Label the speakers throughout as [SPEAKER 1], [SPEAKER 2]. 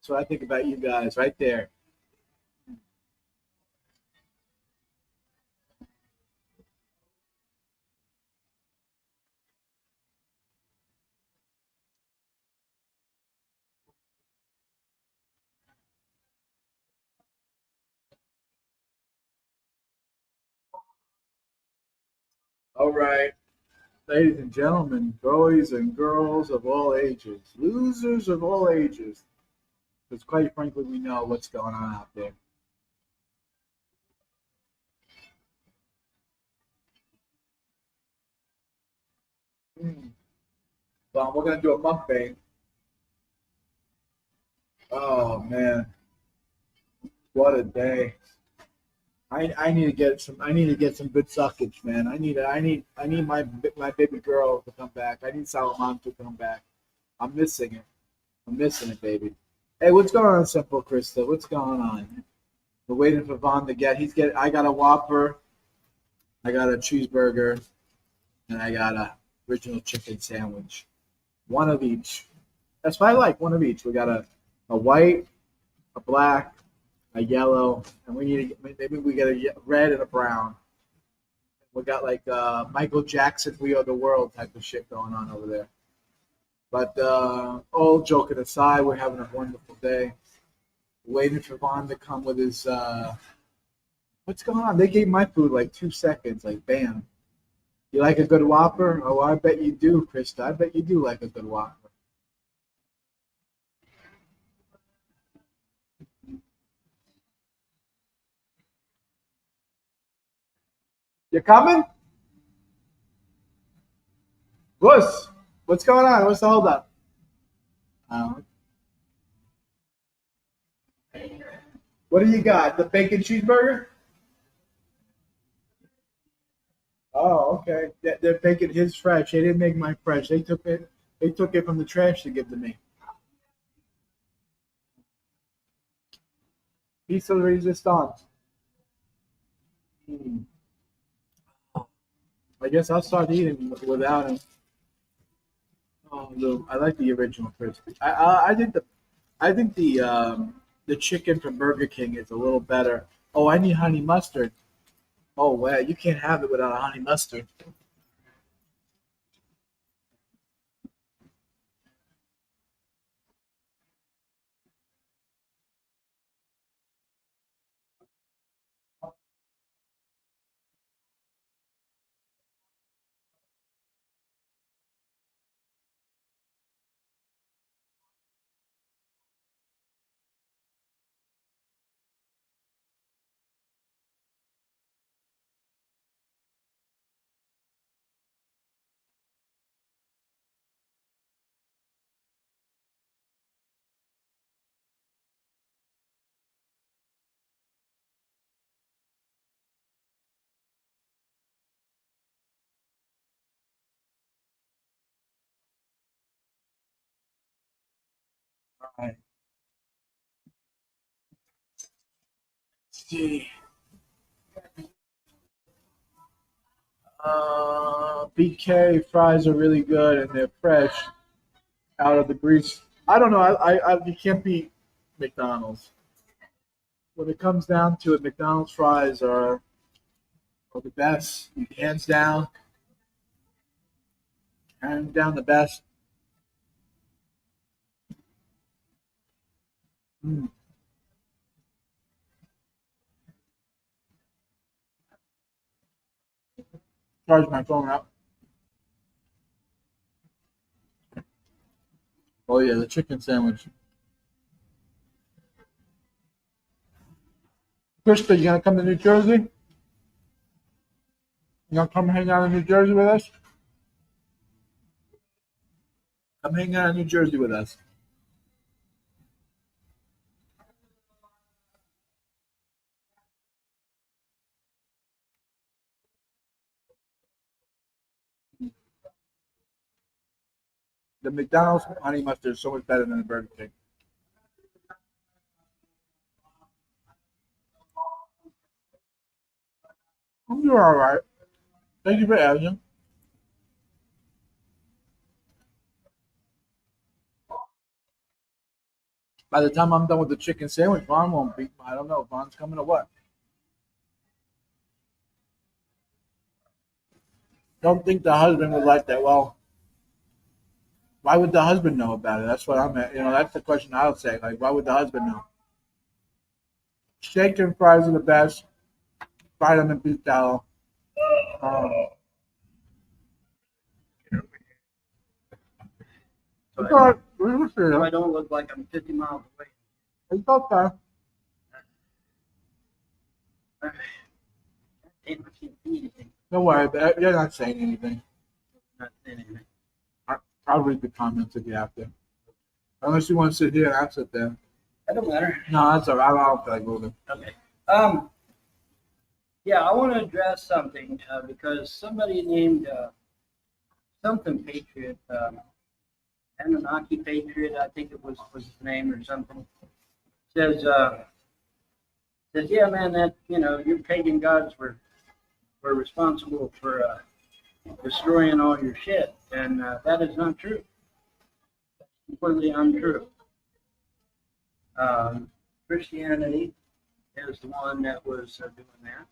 [SPEAKER 1] That's what I think about you guys right there. All right, ladies and gentlemen, boys and girls of all ages, losers of all ages, because quite frankly, we know what's going on out there. Mm. Well, we're gonna do a mukbang. Oh man, what a day! I need to get some. I need to get some good suckage, man. I need my baby girl to come back. I need Salaman to come back. I'm missing it. I'm missing it, baby. Hey, what's going on, Simple Krista? What's going on? We're waiting for Vaughn to get. He's get. I got a Whopper. I got a cheeseburger, and I got a original chicken sandwich. One of each. That's what I like. One of each. We got a white, a black, a yellow, and we need to maybe we get a red and a brown. We got like Michael Jackson, "We Are the World" type of shit going on over there. But all joking aside, we're having a wonderful day. Waiting for Vaughn to come with his. What's going on? They gave my food like 2 seconds, like bam. You like a good Whopper? Oh, I bet you do, Krista. I bet you do like a good Whopper. You coming? What's going on? What's the holdup? Uh, what do you got? The bacon cheeseburger? Oh, okay. They're making his fresh. They didn't make mine fresh. They took it. They took it from the trash to give to me. Pizza resistance. Hmm. I guess I'll start eating without him. Oh, I like the original crispy. I think the chicken from Burger King is a little better. Oh, I need honey mustard. Oh, wow, you can't have it without a honey mustard. All right. See. BK fries are really good and they're fresh out of the grease. I don't know. You can't beat McDonald's. When it comes down to it, McDonald's fries are the best, hands down the best. Mm. Charge my phone up. Oh yeah, the chicken sandwich. Krista, you gonna come to New Jersey? You gonna come hang out in New Jersey with us? Come hang out in New Jersey with us. The McDonald's honey mustard is so much better than the Burger King. You're all right. Thank you for asking. By the time I'm done with the chicken sandwich, Vaughn won't be. I don't know. Vaughn's coming or what? Don't think the husband would like that. Well, why would the husband know about it? That's what I'm at. That's the question I would say. Like, why would the husband know? Steak and fries are the best. Fried them in beef tallow. It's all right.
[SPEAKER 2] So I don't look like I'm 50 miles away.
[SPEAKER 1] It's okay.
[SPEAKER 2] Damn, I can't see anything.
[SPEAKER 1] Don't worry. You're not saying anything.
[SPEAKER 2] Not saying anything.
[SPEAKER 1] I'll read the comments if you have to. Unless you want to sit here and I'll sit there.
[SPEAKER 2] That don't matter.
[SPEAKER 1] No, that's all right. I don't feel like moving.
[SPEAKER 2] Okay. Yeah, I want to address something because somebody named something Patriot, Anunnaki Patriot, I think it was his name or something, says, yeah, man, that, your pagan gods were responsible for destroying all your shit. And that is not true. That's completely untrue. Christianity is the one that was doing that.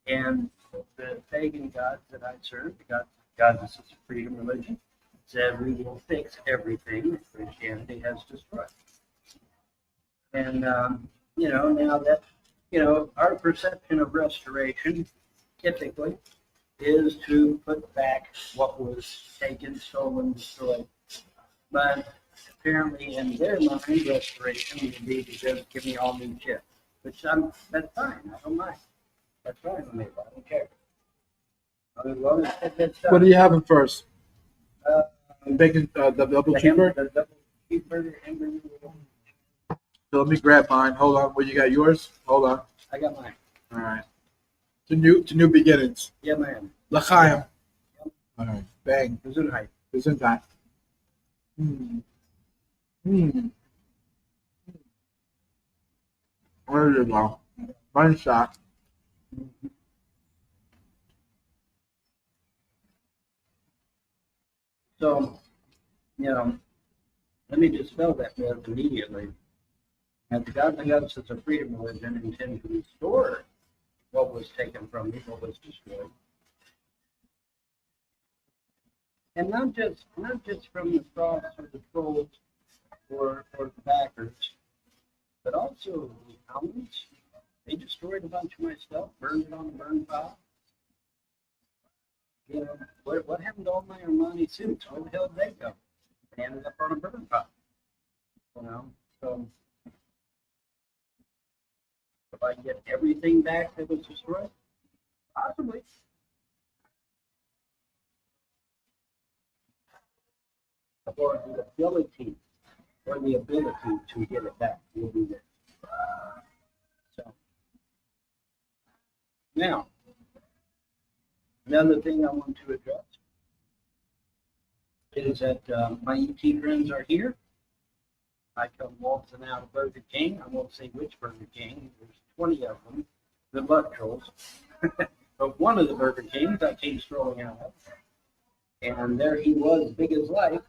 [SPEAKER 2] And the pagan gods that I serve, the gods of the freedom religion, said we will fix everything that Christianity has destroyed. And, now that, our perception of restoration typically is to put back what was taken, stolen, destroyed. But apparently in their mind, restoration would be to just give me all new shit. Which that's fine, I don't mind. That's fine with me, I don't care. As long as it's done.
[SPEAKER 1] What are you having first? Bacon, the double cheeseburger?
[SPEAKER 2] The double cheeseburger, hamburger.
[SPEAKER 1] So let me grab mine. Hold on. What you got? Yours? Hold on.
[SPEAKER 2] I got mine.
[SPEAKER 1] All right. To new beginnings.
[SPEAKER 2] Yeah, man.
[SPEAKER 1] L'chaim. All right. Bang.
[SPEAKER 2] Gesundheit.
[SPEAKER 1] Gesundheit. Where did it go? One shot.
[SPEAKER 2] So, let me dispel that myth immediately. And the gods and goddesses of freedom religion intend to restore what was taken from me, what was destroyed. And not just from the frogs or the trolls or the backers, but also the Almans. They destroyed a bunch of my stuff, burned it on the burn pile. What happened to all my Armani suits? Where the hell did they go? They ended up on a burn pile. So if I get everything back that was destroyed, possibly. Or the ability to get it back will be there. So now, another thing I want to address is that my ET friends are here. I come waltzing out of Burger King. I won't say which Burger King. There's 20 of them, the butt trolls. But one of the Burger Kings I came strolling out of. And there he was, big as life,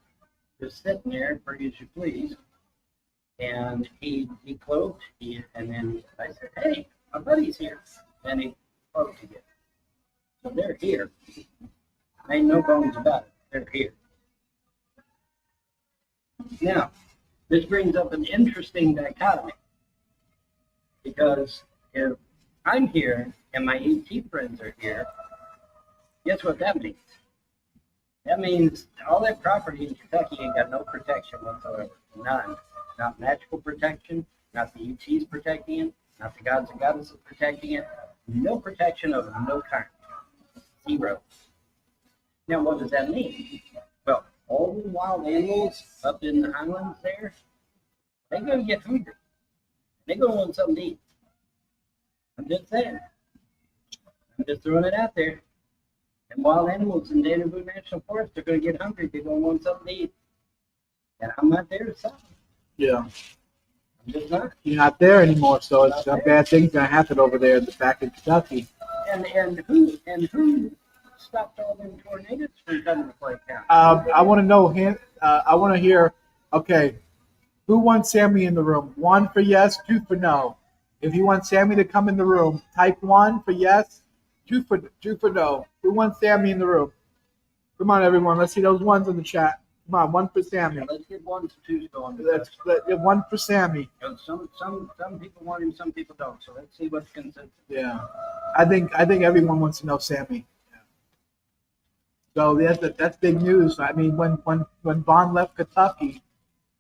[SPEAKER 2] just sitting there, pretty as you please. And he cloaked, and then I said, hey, my buddy's here. And he cloaked again. So they're here. Ain't no bones about it. They're here. Now, this brings up an interesting dichotomy. Because if I'm here and my ET friends are here, guess what that means? That means all that property in Kentucky ain't got no protection whatsoever. None. Not magical protection, not the ETs protecting it, not the gods and goddesses protecting it. No protection of no kind. Zero. Now, what does that mean? Well, all the wild animals up in the highlands there, they're going to get hungry. They're going to want something to eat. I'm just saying. I'm just throwing it out there. And wild animals in Danaboo National Forest are going to get hungry. They're going to want something to eat. And I'm not there to stop them.
[SPEAKER 1] Yeah.
[SPEAKER 2] I'm just not.
[SPEAKER 1] You're not there anymore, so it's a bad thing's going to happen over there in the back in Kentucky.
[SPEAKER 2] And who stopped all them tornadoes from coming to Clay County?
[SPEAKER 1] I want to know, I want to hear, okay, Who wants Sammy in the room? 1 for yes, 2 for no. If you want Sammy to come in the room, type 1 for yes, 2 for no. Who wants Sammy in the room? Come on, everyone. Let's see those ones in the chat. Come on, 1 for Sammy.
[SPEAKER 2] Yeah, let's get 1s and 2s going.
[SPEAKER 1] Let's 1 for Sammy.
[SPEAKER 2] Some people want him, some people don't. So let's see what's consensus.
[SPEAKER 1] Yeah, I think everyone wants to know Sammy. So that's big news. I mean, when Vaughn left Kentucky,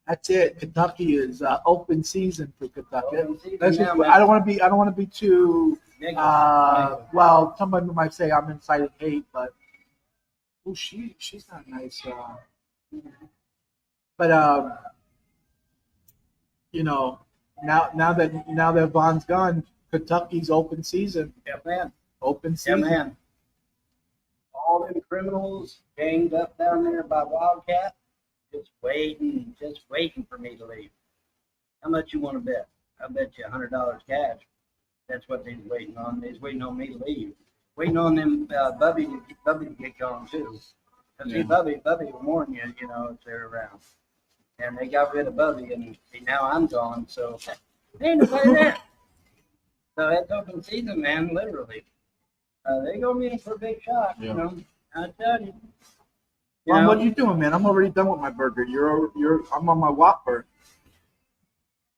[SPEAKER 1] that's it. Kentucky is open season for Kentucky. I don't want to be too. Well, somebody might say I'm inciting hate, but she's not nice. But you know, now that Vaughn's gone, Kentucky's open season.
[SPEAKER 2] Yeah, man.
[SPEAKER 1] Open season.
[SPEAKER 2] Yeah, man. All them criminals ganged up down there by Wildcat, just waiting for me to leave. How much you want to bet? I bet you $100 cash. That's what they're waiting on. They're waiting on me to leave. Waiting on them Bubby to get gone too. Because see, Bubby will warn you, if they're around. And they got rid of Bubby, and see, now I'm gone, so ain't nobody there. So it's open season, man, literally. They go in for a big shot, I tell you.
[SPEAKER 1] Well, what are you doing, man? I'm already done with my burger. I'm on my Whopper.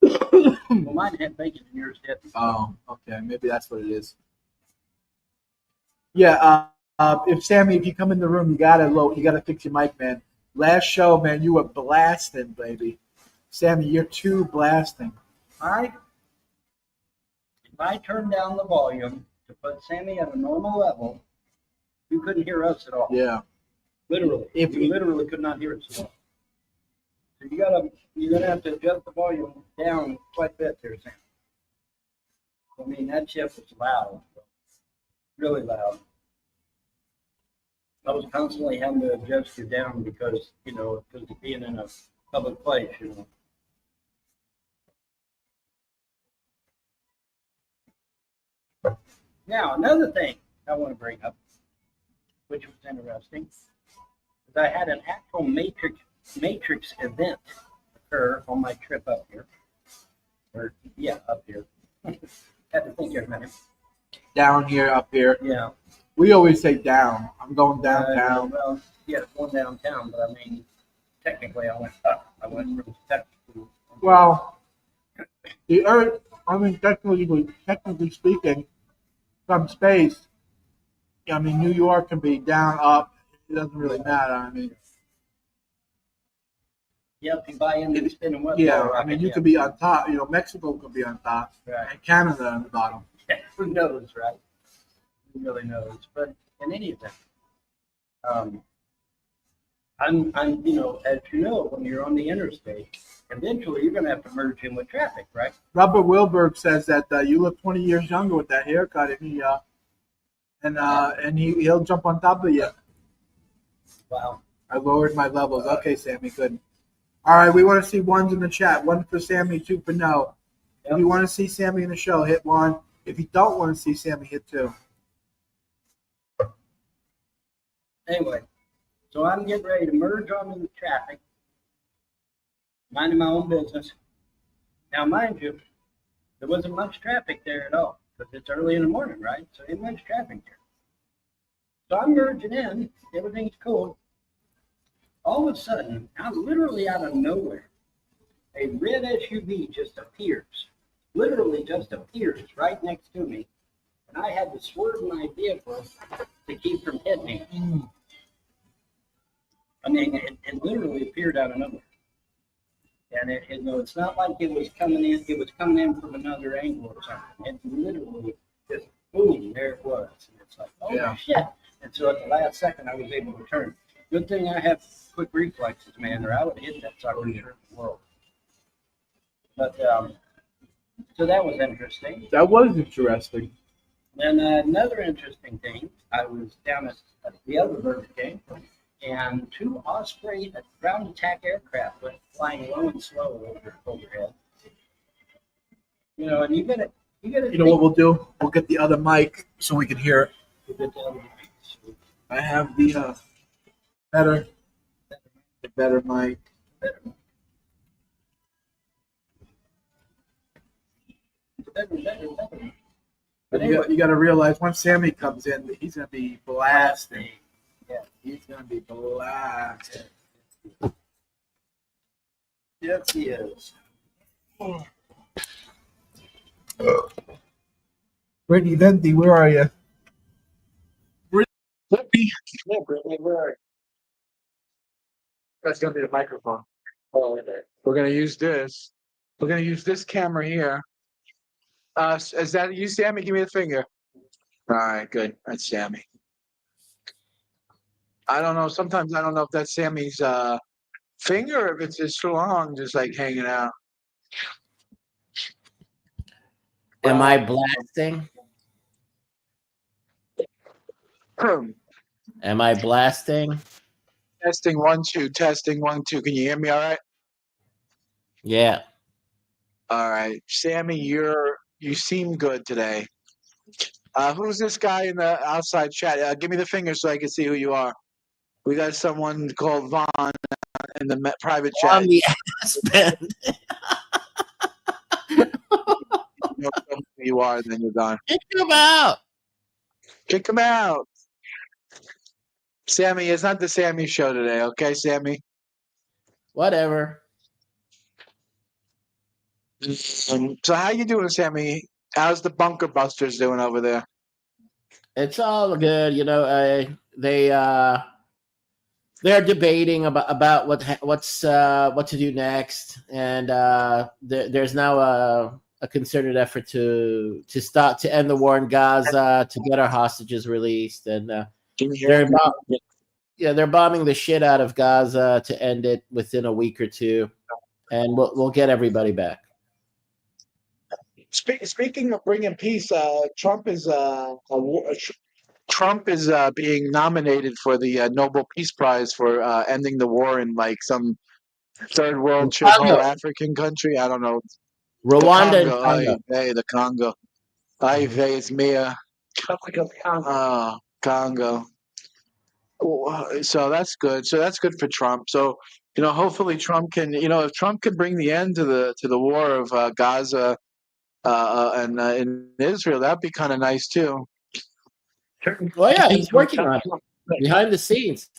[SPEAKER 2] Well, mine had bacon and yours didn't.
[SPEAKER 1] Oh, okay. Maybe that's what it is. Yeah. If you come in the room, you gotta fix your mic, man. Last show, man, you were blasting, baby. Sammy, you're too blasting.
[SPEAKER 2] If I turned down the volume to put Sammy at a normal level, you couldn't hear us at all.
[SPEAKER 1] Yeah.
[SPEAKER 2] Literally. You literally could not hear us at all. So you're gonna have to adjust the volume down quite a bit there, Sam. I mean, that shift was loud. Really loud. I was constantly having to adjust you down because of being in a public place, Now, another thing I want to bring up, which was interesting, is I had an actual Matrix event occur on my trip up here. Up here. Had to think here a minute.
[SPEAKER 1] Down here, up here.
[SPEAKER 2] Yeah.
[SPEAKER 1] We always say down. I'm going downtown.
[SPEAKER 2] It's going downtown, but I mean, technically I went up. I went from Texas to...
[SPEAKER 1] Well, the Earth, I mean, technically speaking, from space, I mean, New York can be down, up. It doesn't really matter. I mean...
[SPEAKER 2] Yep, you buy into the spinning web.
[SPEAKER 1] Yeah, I mean, you could be on top. Mexico could be on top,
[SPEAKER 2] right,
[SPEAKER 1] and Canada on the bottom.
[SPEAKER 2] Yeah, who knows, right? Who really knows? But in any event, I'm, as you know, when you're on the interstate, eventually you're going to have to merge in with traffic, right?
[SPEAKER 1] Robert Wilberg says that you look 20 years younger with that haircut, and he'll jump on top of you.
[SPEAKER 2] Wow.
[SPEAKER 1] I lowered my levels. Okay, Sammy, good. All right, we want to see ones in the chat. 1 for Sammy, 2 for no. Yep. If you want to see Sammy in the show, hit 1. If you don't want to see Sammy, hit 2.
[SPEAKER 2] Anyway, so I'm getting ready to merge onto the traffic, minding my own business. Now, mind you, there wasn't much traffic there at all because it's early in the morning, right? So ain't much traffic there. So I'm merging in. Everything's cool. All of a sudden, literally out of nowhere, a red SUV just appears. Literally just appears right next to me. And I had to swerve my vehicle to keep from hitting me. I mean, it literally appeared out of nowhere. And it's not like it was coming in. It was coming in from another angle or something. It literally just boom, there it was. And it's like, oh shit. And so at the last second, I was able to turn. Good thing I have quick reflexes, man, or I would have hit that sucker in the world. But so that was interesting.
[SPEAKER 1] That was interesting.
[SPEAKER 2] Then another interesting thing, I was down at the other Burger King, and 2 Osprey ground attack aircraft went flying low and slow overhead. And you gotta.
[SPEAKER 1] You know what we'll do? We'll get the other mic so we can hear it.
[SPEAKER 2] We'll get the other mic.
[SPEAKER 1] I have the better mic.
[SPEAKER 2] better and better and better.
[SPEAKER 1] But you got to realize once Sammy comes in, he's going to be blasting.
[SPEAKER 2] Yeah.
[SPEAKER 1] He's going to be blasting.
[SPEAKER 2] Yes, he is.
[SPEAKER 1] Brittany, Venti, where are you?
[SPEAKER 2] Brittany, where are you?
[SPEAKER 1] That's going to be the microphone. Oh, we're going to use this. We're going to use this camera here. Is that you, Sammy? Give me the finger. All right, good. That's Sammy. I don't know. Sometimes I don't know if that's Sammy's finger, or if it's his long, just like hanging out.
[SPEAKER 3] Am I blasting? Am I blasting?
[SPEAKER 1] Testing 1 2. Testing 1 2. Can you hear me? All right.
[SPEAKER 3] Yeah.
[SPEAKER 1] All right, Sammy, you seem good today. Who's this guy in the outside chat? Give me the finger so I can see who you are. We got someone called Vaughn in the private chat.
[SPEAKER 3] On the Aspen.
[SPEAKER 1] You know who you are, then you're done.
[SPEAKER 3] Kick him out.
[SPEAKER 1] Kick him out. Sammy, it's not the Sammy show today, okay, Sammy?
[SPEAKER 3] Whatever.
[SPEAKER 1] So how you doing, Sammy? How's the Bunker Busters doing over there?
[SPEAKER 3] It's all good, you know. They're debating about what to do next, and there's now a concerted effort to end the war in Gaza, to get our hostages released, and they're bombing the shit out of Gaza to end it within a week or two, and we'll get everybody back.
[SPEAKER 1] Speaking of bringing peace, Trump is being nominated for the Nobel Peace Prize for ending the war in like some third world shithole African country. I don't know.
[SPEAKER 3] Rwanda and
[SPEAKER 1] Congo.
[SPEAKER 3] Congo.
[SPEAKER 1] The Congo. Ay vey, it's Mia. Congo. So that's good. So that's good for Trump. So hopefully Trump can. If Trump can bring the end to the war of Gaza and in Israel, that'd be kind of nice too.
[SPEAKER 3] Well, yeah, he's working on it behind the scenes.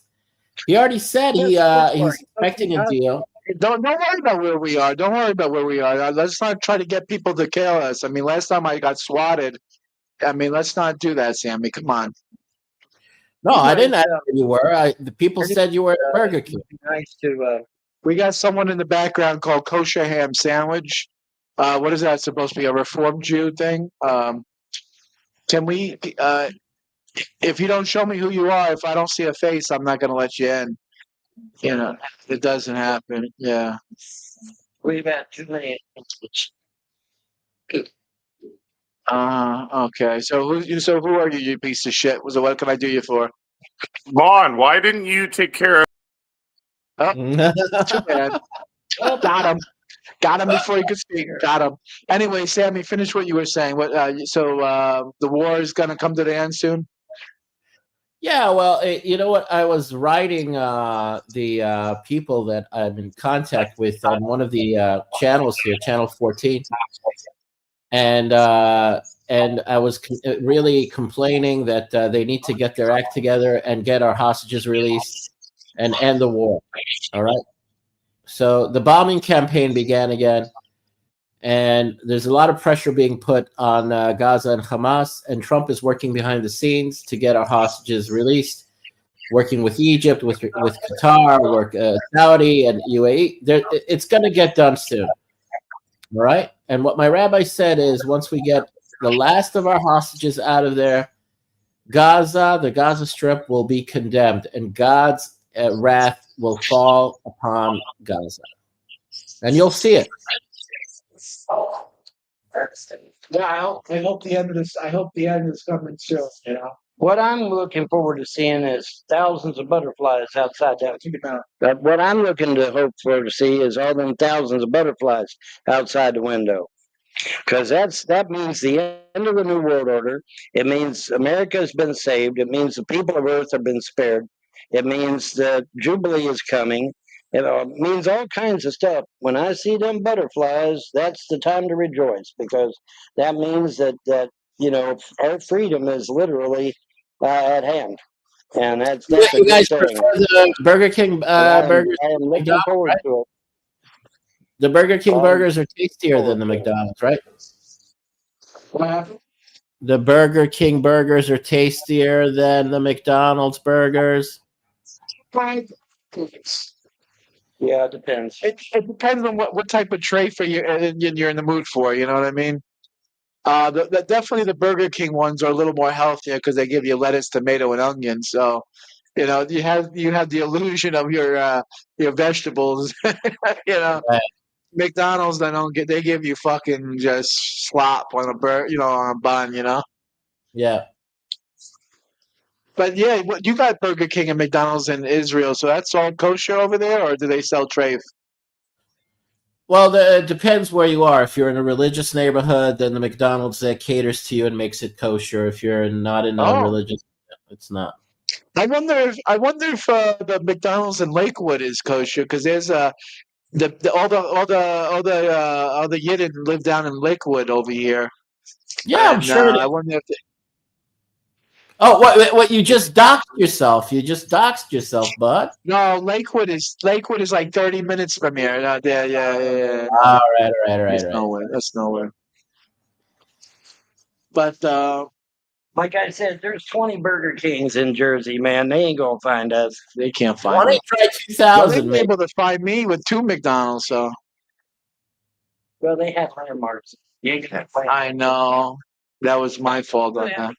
[SPEAKER 3] He already said he's expecting a deal.
[SPEAKER 1] Don't worry about where we are. Don't worry about where we are. Let's not try to get people to kill us. I mean, last time I got swatted. I mean, let's not do that, Sammy. Come on.
[SPEAKER 3] No, I didn't ask where you were. The people said you were at Burger King.
[SPEAKER 2] Nice to.
[SPEAKER 1] We got someone in the background called Kosher Ham Sandwich. What is that supposed to be? A Reformed Jew thing? Can we? If you don't show me who you are, if I don't see a face, I'm not going to let you in. It doesn't happen. Yeah.
[SPEAKER 2] We've had too many.
[SPEAKER 1] Okay. So who are you, you piece of shit? So what can I do you for?
[SPEAKER 4] Vaughn, why didn't you take care of?
[SPEAKER 1] Oh, too bad. Got him before he could speak. Got him. Anyway, Sammy, finish what you were saying. So the war is going to come to the end soon?
[SPEAKER 3] Yeah, well, you know what? I was writing the people that I'm in contact with on one of the channels here, Channel 14, and I was really complaining that they need to get their act together and get our hostages released and end the war. All right. So the bombing campaign began again, and there's a lot of pressure being put on Gaza and Hamas, and Trump is working behind the scenes to get our hostages released, working with Egypt, with Qatar, Saudi, and UAE. It's going to get done soon. All right? And what my rabbi said is once we get the last of our hostages out of there, the Gaza Strip will be condemned, and God's wrath will fall upon Gaza. And you'll see it.
[SPEAKER 1] Yeah, I hope the end of this. I hope the end is coming soon.
[SPEAKER 2] What I'm looking forward to seeing is thousands of butterflies outside that. What I'm looking to hope for to see is all them thousands of butterflies outside the window. Because that means the end of the New World Order. It means America has been saved. It means the people of Earth have been spared. It means the Jubilee is coming.
[SPEAKER 5] it means all kinds of stuff. When I see them butterflies, that's the time to rejoice, because that means that our freedom is literally at hand, and that's a
[SPEAKER 3] You
[SPEAKER 5] good
[SPEAKER 3] guys
[SPEAKER 5] thing.
[SPEAKER 3] prefer the Burger King burgers?
[SPEAKER 5] I am looking
[SPEAKER 3] McDonald's,
[SPEAKER 5] forward
[SPEAKER 3] right?
[SPEAKER 5] to it.
[SPEAKER 3] The Burger King burgers are tastier than the
[SPEAKER 5] forward to it.
[SPEAKER 3] McDonald's, right?
[SPEAKER 1] What happened?
[SPEAKER 3] The Burger King burgers are tastier than the McDonald's burgers.
[SPEAKER 5] Yeah, it depends.
[SPEAKER 1] It depends on what type of tray for you're in the mood for. You know what I mean? Definitely the Burger King ones are a little more healthier because they give you lettuce, tomato, and onion. So, you have the illusion of your vegetables.
[SPEAKER 3] Right.
[SPEAKER 1] McDonald's they give you fucking just slop on on a bun.
[SPEAKER 3] Yeah.
[SPEAKER 1] But yeah, you got Burger King and McDonald's in Israel, so that's all kosher over there, or do they sell treif?
[SPEAKER 3] Well, it depends where you are. If you're in a religious neighborhood, then the McDonald's that caters to you and makes it kosher. If you're not in a religious, it's not.
[SPEAKER 1] I wonder if the McDonald's in Lakewood is kosher, because there's all the Yidden live down in Lakewood over here.
[SPEAKER 3] Yeah, I'm sure.
[SPEAKER 1] I wonder if
[SPEAKER 3] Oh, what? You just doxed yourself. You just doxed yourself, bud.
[SPEAKER 1] no, Lakewood is like 30 minutes from here. Yeah.
[SPEAKER 3] All right.
[SPEAKER 1] That's nowhere. But
[SPEAKER 5] Like I said, there's 20 Burger Kings in Jersey, man. They ain't gonna find us.
[SPEAKER 1] they can't find
[SPEAKER 3] Why don't
[SPEAKER 1] me.
[SPEAKER 3] you try
[SPEAKER 1] Well, they
[SPEAKER 3] 2000,
[SPEAKER 1] were
[SPEAKER 3] maybe?
[SPEAKER 1] able to find me with 2 McDonald's, so
[SPEAKER 5] Well, they have landmarks. You ain't gonna find
[SPEAKER 1] I know that was my fault on that.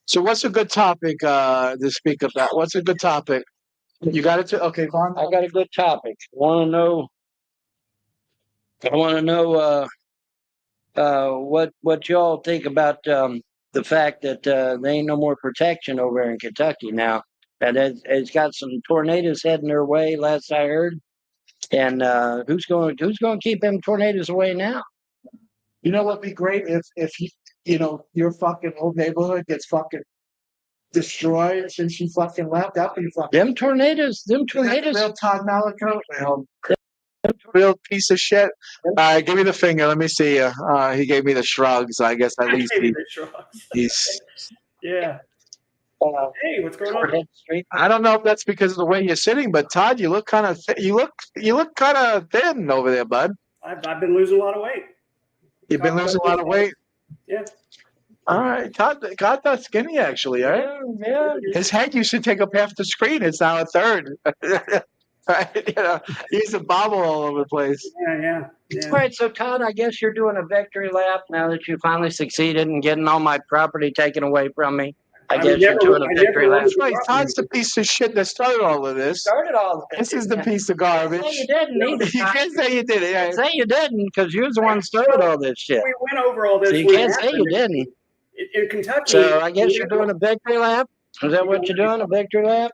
[SPEAKER 1] So, what's a good topic to speak about? What's a good topic? You got it. Okay, Vaughn.
[SPEAKER 5] I got a good topic. I want to know what y'all think about the fact that there ain't no more protection over in Kentucky now. And it's got some tornadoes heading their way, last I heard. And who's going to keep them tornadoes away now?
[SPEAKER 1] You know what'd be great if your fucking whole neighborhood gets fucking destroyed since you fucking left. That'd be fucking.
[SPEAKER 5] Them tornadoes.
[SPEAKER 1] Real Todd Malaco, real piece of shit. Give me the finger. Let me see you. He gave me the shrug, so I guess at least he's.
[SPEAKER 6] Yeah. Hey, what's going on?
[SPEAKER 1] I don't know if that's because of the way you're sitting, but Todd, you look kind of you look kind of thin over there, bud.
[SPEAKER 6] I've been losing a lot of weight.
[SPEAKER 1] You've been losing a lot of weight.
[SPEAKER 6] Yeah.
[SPEAKER 1] All right, Todd got that skinny actually. All right.
[SPEAKER 5] Yeah.
[SPEAKER 1] His head used to take up half the screen. It's now a third. Right? He used to bobble all over the place.
[SPEAKER 6] Yeah.
[SPEAKER 5] All right, so Todd, I guess you're doing a victory lap now that you finally succeeded in getting all my property taken away from me. I guess you're doing a victory lap.
[SPEAKER 1] That's right. Todd's the piece of shit that started all of this. This is the piece of garbage.
[SPEAKER 5] Say you didn't either.
[SPEAKER 1] You can't say you did it. Yeah.
[SPEAKER 5] Say you didn't, because you're the one who started all this shit.
[SPEAKER 6] We went over all this.
[SPEAKER 5] So you
[SPEAKER 6] when it
[SPEAKER 5] can't say you
[SPEAKER 6] happened.
[SPEAKER 5] didn't.
[SPEAKER 6] In Kentucky.
[SPEAKER 5] So I guess you're doing a victory lap? Is that what you're doing, a victory lap?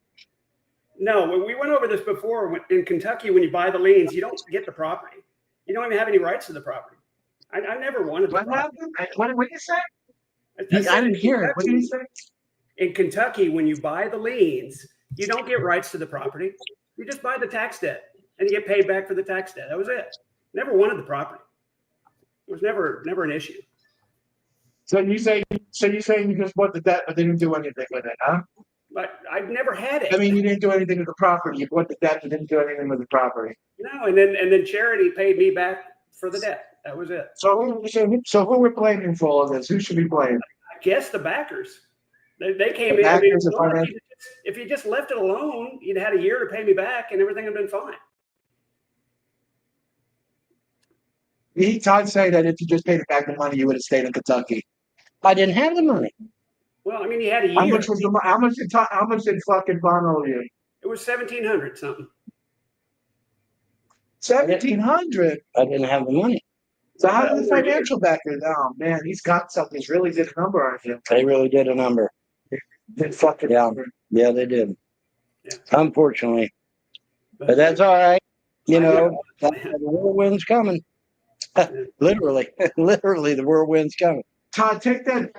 [SPEAKER 6] No, we went over this before. In Kentucky, when you buy the liens, you don't get the property. You don't even have any rights to the property. I never wanted the
[SPEAKER 1] What
[SPEAKER 6] property.
[SPEAKER 1] happened? What did you say?
[SPEAKER 6] I
[SPEAKER 1] I
[SPEAKER 6] said
[SPEAKER 1] didn't
[SPEAKER 6] in
[SPEAKER 1] hear it. What did you say?
[SPEAKER 6] In Kentucky, when you buy the liens, you don't get rights to the property. You just buy the tax debt and you get paid back for the tax debt. That was it. Never wanted the property. It was never an issue.
[SPEAKER 1] So you say you just bought the debt, but they didn't do anything with it, huh?
[SPEAKER 6] But I've never had it.
[SPEAKER 1] I mean, you didn't do anything with the property. You bought the debt, but didn't do anything with the property.
[SPEAKER 6] No, and then charity paid me back for the debt. That was it.
[SPEAKER 1] So who we're blaming for all of this? Who should be blamed?
[SPEAKER 6] I guess the backers. They came
[SPEAKER 1] The
[SPEAKER 6] in. I mean,
[SPEAKER 1] backers are
[SPEAKER 6] if you just left it alone, you'd had a year to pay me back, and everything would have been fine.
[SPEAKER 1] Todd say that if you just paid back the money, you would have stayed in Kentucky.
[SPEAKER 5] I didn't have the money.
[SPEAKER 6] Well, I mean, you had a year.
[SPEAKER 1] How much did fucking Bond owe you?
[SPEAKER 6] It was 1,700 something.
[SPEAKER 1] 1,700.
[SPEAKER 5] I didn't have the money.
[SPEAKER 1] So how did the financial backers? Oh man, he's got something. He's really did a number on you.
[SPEAKER 5] They really did a number.
[SPEAKER 1] Did fucking number.
[SPEAKER 5] Yeah, they did.
[SPEAKER 6] Yeah.
[SPEAKER 5] Unfortunately. But that's all right. The whirlwind's coming. Literally, the whirlwind's coming.
[SPEAKER 1] Todd, take that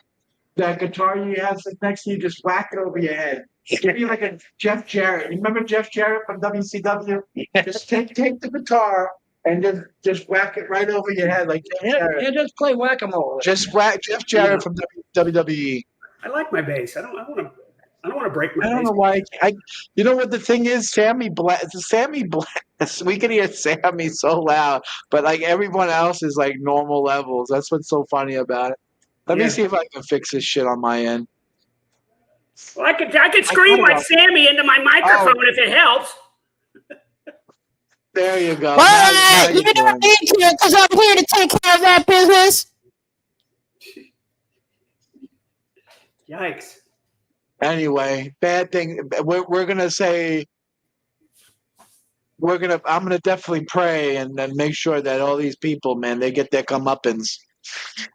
[SPEAKER 1] guitar you have next to you, just whack it over your head. Be like a Jeff Jarrett. Remember Jeff Jarrett from WCW? Just take the guitar and just whack it right over your head like Jeff Jarrett.
[SPEAKER 5] Yeah, just play whack-a-mole.
[SPEAKER 1] Just whack Jeff Jarrett from WWE.
[SPEAKER 6] I like my bass. I don't want to break my
[SPEAKER 1] I don't
[SPEAKER 6] bass.
[SPEAKER 1] know why. You know what the thing is? Sammy Black. We can hear Sammy so loud, but like everyone else is like normal levels. That's what's so funny about it. Let me see if I can fix this shit on my end.
[SPEAKER 6] Well, I could scream like Sammy into my microphone if it helps.
[SPEAKER 1] There you go.
[SPEAKER 3] Well, you don't need to, because I'm here to take care of that business.
[SPEAKER 6] Yikes.
[SPEAKER 1] Anyway, bad thing. We're gonna say I'm gonna definitely pray and then make sure that all these people, man, they get their comeuppance.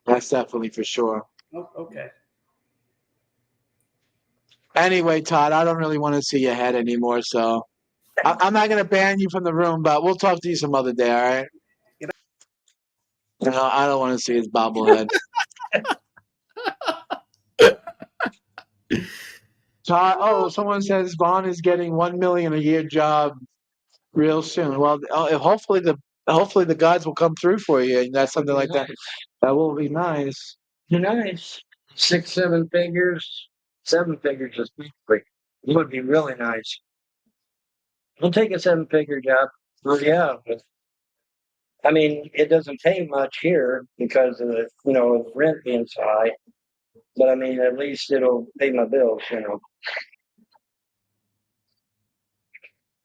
[SPEAKER 1] That's definitely for sure.
[SPEAKER 6] Oh, okay.
[SPEAKER 1] Anyway, Todd, I don't really want to see your head anymore, so I'm not gonna ban you from the room, but we'll talk to you some other day. All right? No, I don't want to see his bobblehead. Todd, someone says Vaughn is getting $1 million a year job real soon. Well, hopefully the gods will come through for you, and that's something like that. That will be nice.
[SPEAKER 5] Nice. 6, 7 figures. 7 figures is great. It would be really nice. We'll take a 7-figure job. Well, yeah. I mean, it doesn't pay much here because of the rent being so high. But I mean, at least it'll pay my bills,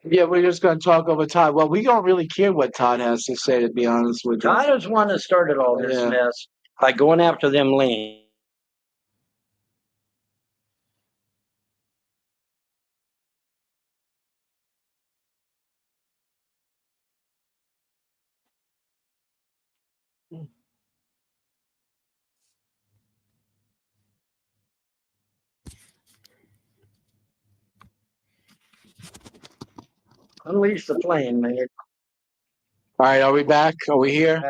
[SPEAKER 1] Yeah, we're just going to talk over Todd. Well, we don't really care what Todd has to say, to be honest with you.
[SPEAKER 5] Todd is one that started all this mess by going after them lean. Unleash the flame, man.
[SPEAKER 1] All right, are we back? Are we here?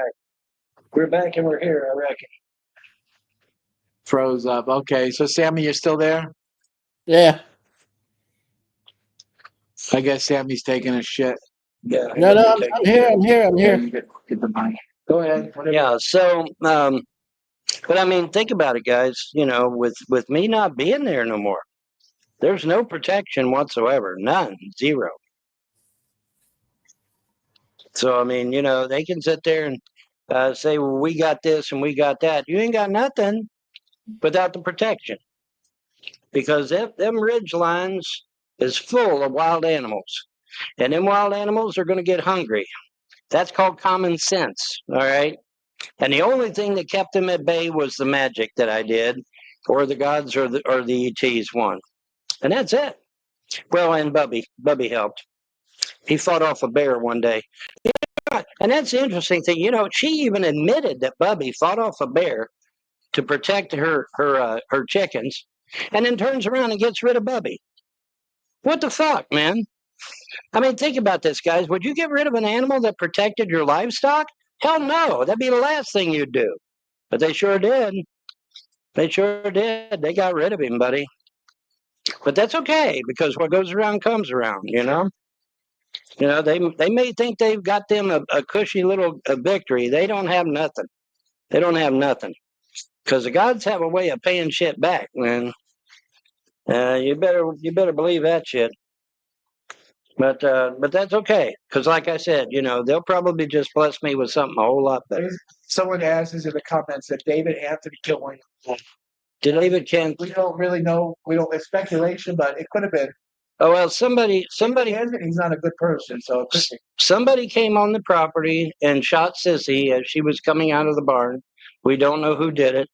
[SPEAKER 5] We're back and we're here, I reckon.
[SPEAKER 1] Froze up. Okay, so Sammy, you're still there?
[SPEAKER 3] Yeah.
[SPEAKER 1] I guess Sammy's taking a shit.
[SPEAKER 5] Yeah.
[SPEAKER 3] No, I'm here.
[SPEAKER 1] Get the mic. Go ahead.
[SPEAKER 5] Yeah. So, but I mean, think about it, guys. With me not being there no more, there's no protection whatsoever. None. Zero. So I mean, they can sit there and say, "Well, we got this and we got that." You ain't got nothing without the protection, because them ridge lines is full of wild animals, and them wild animals are going to get hungry. That's called common sense. All right. And the only thing that kept them at bay was the magic that I did, or the gods, or the ETs won, and that's it. Well, and Bubby helped. He fought off a bear one day. And that's the interesting thing. She even admitted that Bubby fought off a bear to protect her chickens, and then turns around and gets rid of Bubby. What the fuck, man? I mean, think about this, guys. Would you get rid of an animal that protected your livestock? Hell no. That'd be the last thing you'd do. But they sure did. They sure did. They got rid of him, buddy. But that's okay, because what goes around comes around, they may think they've got them a cushy little victory. They don't have nothing. They don't have nothing. Because the gods have a way of paying shit back, man. You better believe that shit. But that's okay. Because like I said, they'll probably just bless me with something a whole lot better.
[SPEAKER 1] Someone asks us in the comments that David Anthony killed one.
[SPEAKER 5] David Kent.
[SPEAKER 1] We don't really know. It's speculation, but it could have been.
[SPEAKER 5] Oh well, somebody.
[SPEAKER 1] Anthony's not a good person, so
[SPEAKER 5] somebody came on the property and shot Sissy as she was coming out of the barn. We don't know who did it.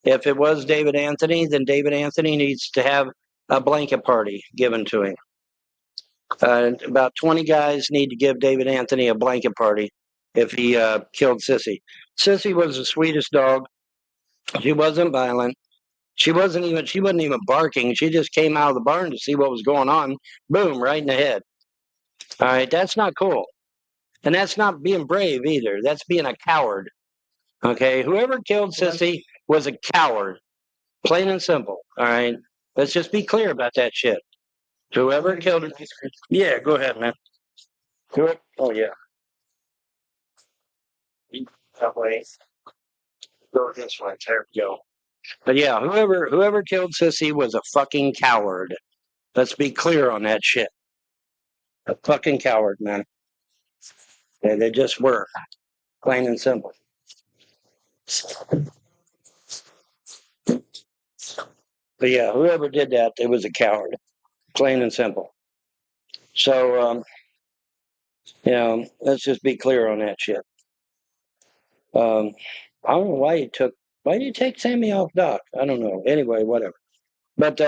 [SPEAKER 5] If it was David Anthony, then David Anthony needs to have a blanket party given to him. About 20 guys need to give David Anthony a blanket party if he killed Sissy. Sissy was the sweetest dog. She wasn't violent. She wasn't even barking. She just came out of the barn to see what was going on. Boom, right in the head. All right, that's not cool. And that's not being brave either. That's being a coward. Okay, whoever killed Sissy was a coward. Plain and simple. All right. Let's just be clear about that shit. Whoever killed him. Yeah, go ahead, man. Oh, yeah. That way. Go this way. There we go. But yeah, whoever killed Sissy was a fucking coward. Let's be clear on that shit. A fucking coward, man. They just were. Plain and simple. But yeah, whoever did that, it was a coward. Plain and simple. So, let's just be clear on that shit. I don't know why did you take Sammy off dock? I don't know. Anyway, whatever. But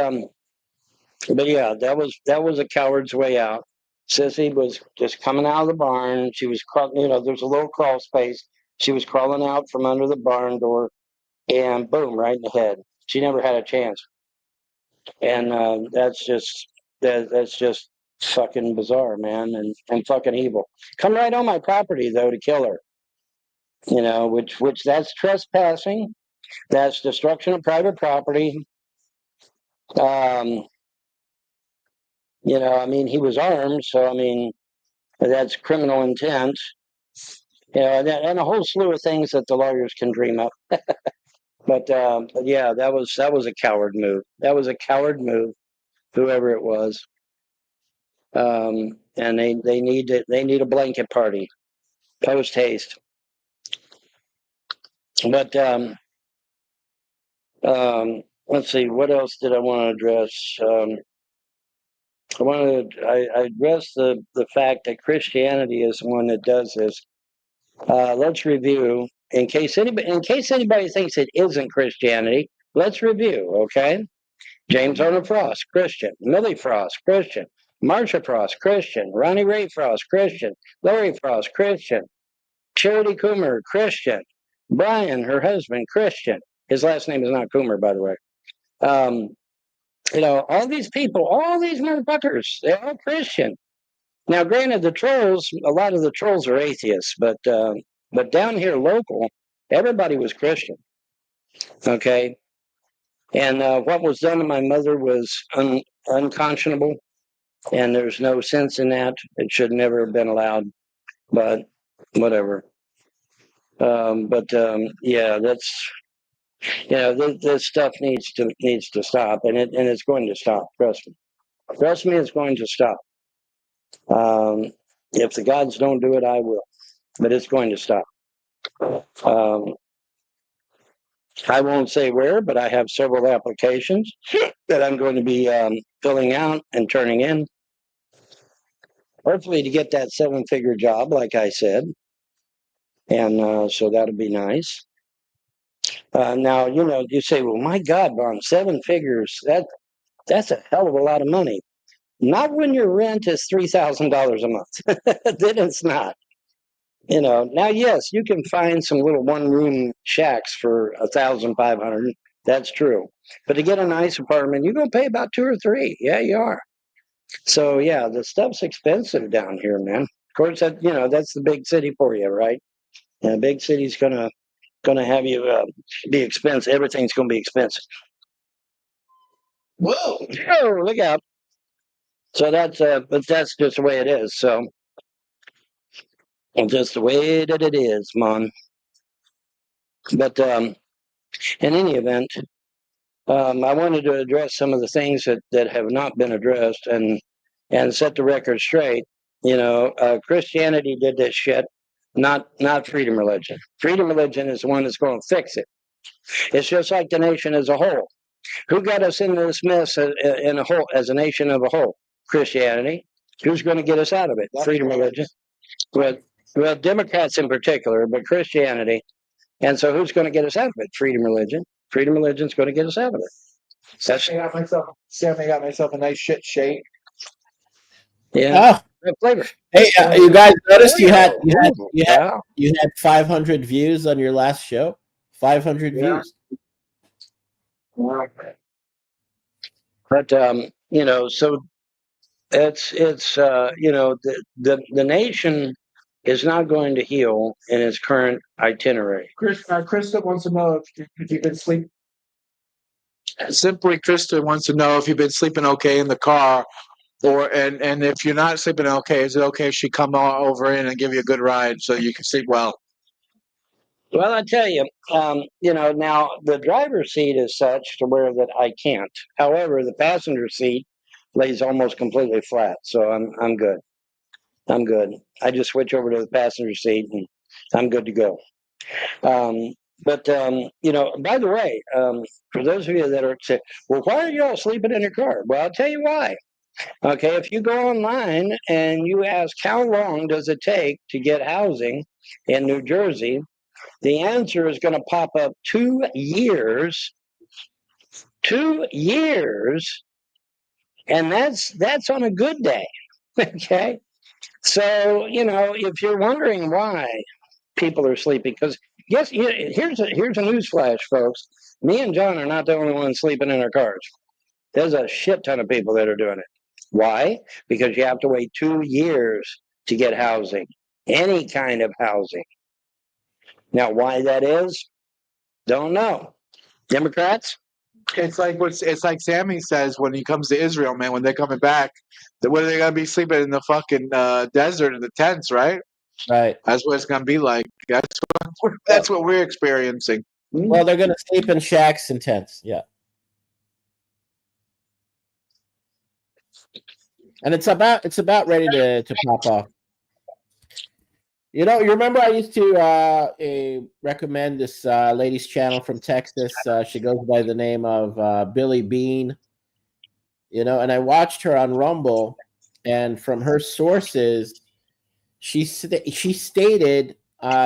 [SPEAKER 5] yeah, that was a coward's way out. Sissy was just coming out of the barn. She was there's a little crawl space. She was crawling out from under the barn door, and boom, right in the head. She never had a chance. And that's just fucking bizarre, man, and fucking evil. Come right on my property though to kill her. Which that's trespassing. That's destruction of private property. He was armed, so that's criminal intent. And a whole slew of things that the lawyers can dream up. But yeah, that was a coward move. That was a coward move, whoever it was. And they need a blanket party, post haste. But let's see, what else did I want to address? I addressed the fact that Christianity is the one that does this. Let's review in case anybody thinks it isn't Christianity. Let's review, okay? James Arnold Frost, Christian. Millie Frost, Christian. Marsha Frost, Christian. Ronnie Ray Frost, Christian. Larry Frost, Christian. Charity Coomer, Christian. Brian, her husband, Christian. His last name is not Coomer, by the way. All these people, all these motherfuckers, they're all Christian. Now, granted, a lot of the trolls are atheists, but down here local, everybody was Christian. Okay. And what was done to my mother was unconscionable, and there's no sense in that. It should never have been allowed, but whatever. Yeah, that's this stuff needs to stop, and it's going to stop. Trust me, it's going to stop. If the gods don't do it, I will, but it's going to stop. I won't say where, but I have several applications that I'm going to be filling out and turning in. Hopefully to get that 7-figure job, like I said. And so that'll be nice. Now, you say, well, my God, Bon, 7 figures, that's a hell of a lot of money. Not when your rent is $3,000 a month. Then it's not. Now, yes, you can find some little 1-room shacks for $1,500. That's true. But to get a nice apartment, you're going to pay about 2 or 3. Yeah, you are. So, yeah, the stuff's expensive down here, man. Of course, that's the big city for you, right? And a big city's gonna have you be expensive. Everything's gonna be expensive. Whoa! Oh, look out! So but that's just the way it is. So, just the way that it is, man. But in any event, I wanted to address some of the things that have not been addressed and set the record straight. Christianity did this shit, not freedom religion. Freedom religion is the one that's going to fix it. It's just like the nation as a whole. Who got us into this mess in a whole, as a nation of a whole? Christianity. Who's going to get us out of it? Freedom religion. Well, Democrats in particular, but Christianity. And so who's going to get us out of it? Freedom religion. Freedom religion's going to get us out of it.
[SPEAKER 1] Sammy got myself a nice shit shake.
[SPEAKER 5] Yeah.
[SPEAKER 3] Oh,
[SPEAKER 5] Flavor.
[SPEAKER 3] hey, you guys noticed you had 500 views on your last show? 500 views.
[SPEAKER 5] But so it's the nation is not going to heal in its current itinerary.
[SPEAKER 1] Krista wants to know if you've been sleeping. Simply Kristen wants to know if you've been sleeping okay in the car, and if you're not sleeping okay, is it okay if she come over in and give you a good ride so you can sleep well?
[SPEAKER 5] Well, I tell you, now the driver's seat is such to where that I can't. However, the passenger seat lays almost completely flat, so I'm good. I'm good. I just switch over to the passenger seat and I'm good to go. But by the way, for those of you that are saying, well, why are you all sleeping in your car? Well, I'll tell you why. Okay, if you go online and you ask how long does it take to get housing in New Jersey, the answer is going to pop up 2 years. 2 years, and that's on a good day. Okay, so if you're wondering why people are sleeping, because yes, here's a news flash, folks. Me and John are not the only ones sleeping in our cars. There's a shit ton of people that are doing it. Why? Because you have to wait 2 years to get housing, any kind of housing. Now, why that is, don't know. Democrats?
[SPEAKER 1] It's like Sammy says when he comes to Israel, man. When they're coming back, what are they gonna be sleeping in the fucking desert in the tents, right?
[SPEAKER 3] Right.
[SPEAKER 1] That's what it's gonna be like. That's what we're experiencing.
[SPEAKER 3] Well, they're going to sleep in shacks and tents. Yeah. And it's about ready to pop off. You remember I used to recommend this lady's channel from Texas. She goes by the name of Billy Bean. And I watched her on Rumble, and from her sources, she stated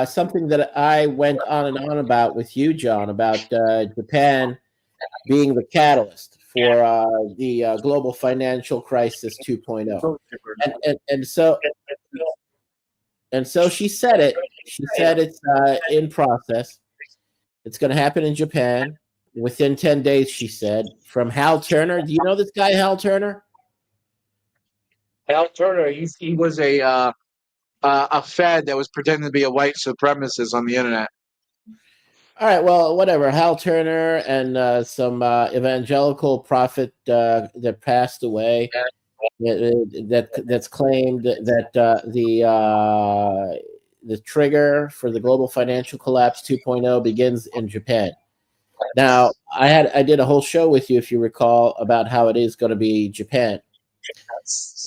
[SPEAKER 3] something that I went on and on about with you, John, about Japan being the catalyst for the global financial crisis 2.0. And so she said it. She said it's in process. It's going to happen in Japan within 10 days, she said. From Hal Turner. Do you know this guy, Hal Turner?
[SPEAKER 1] Hal Turner, he was a Fed that was pretending to be a white supremacist on the internet.
[SPEAKER 3] All right, well, whatever. Hal Turner and some evangelical prophet that passed away that's claimed that the trigger for the global financial collapse 2.0 begins in Japan. Now, I did a whole show with you, if you recall, about how it is going to be Japan,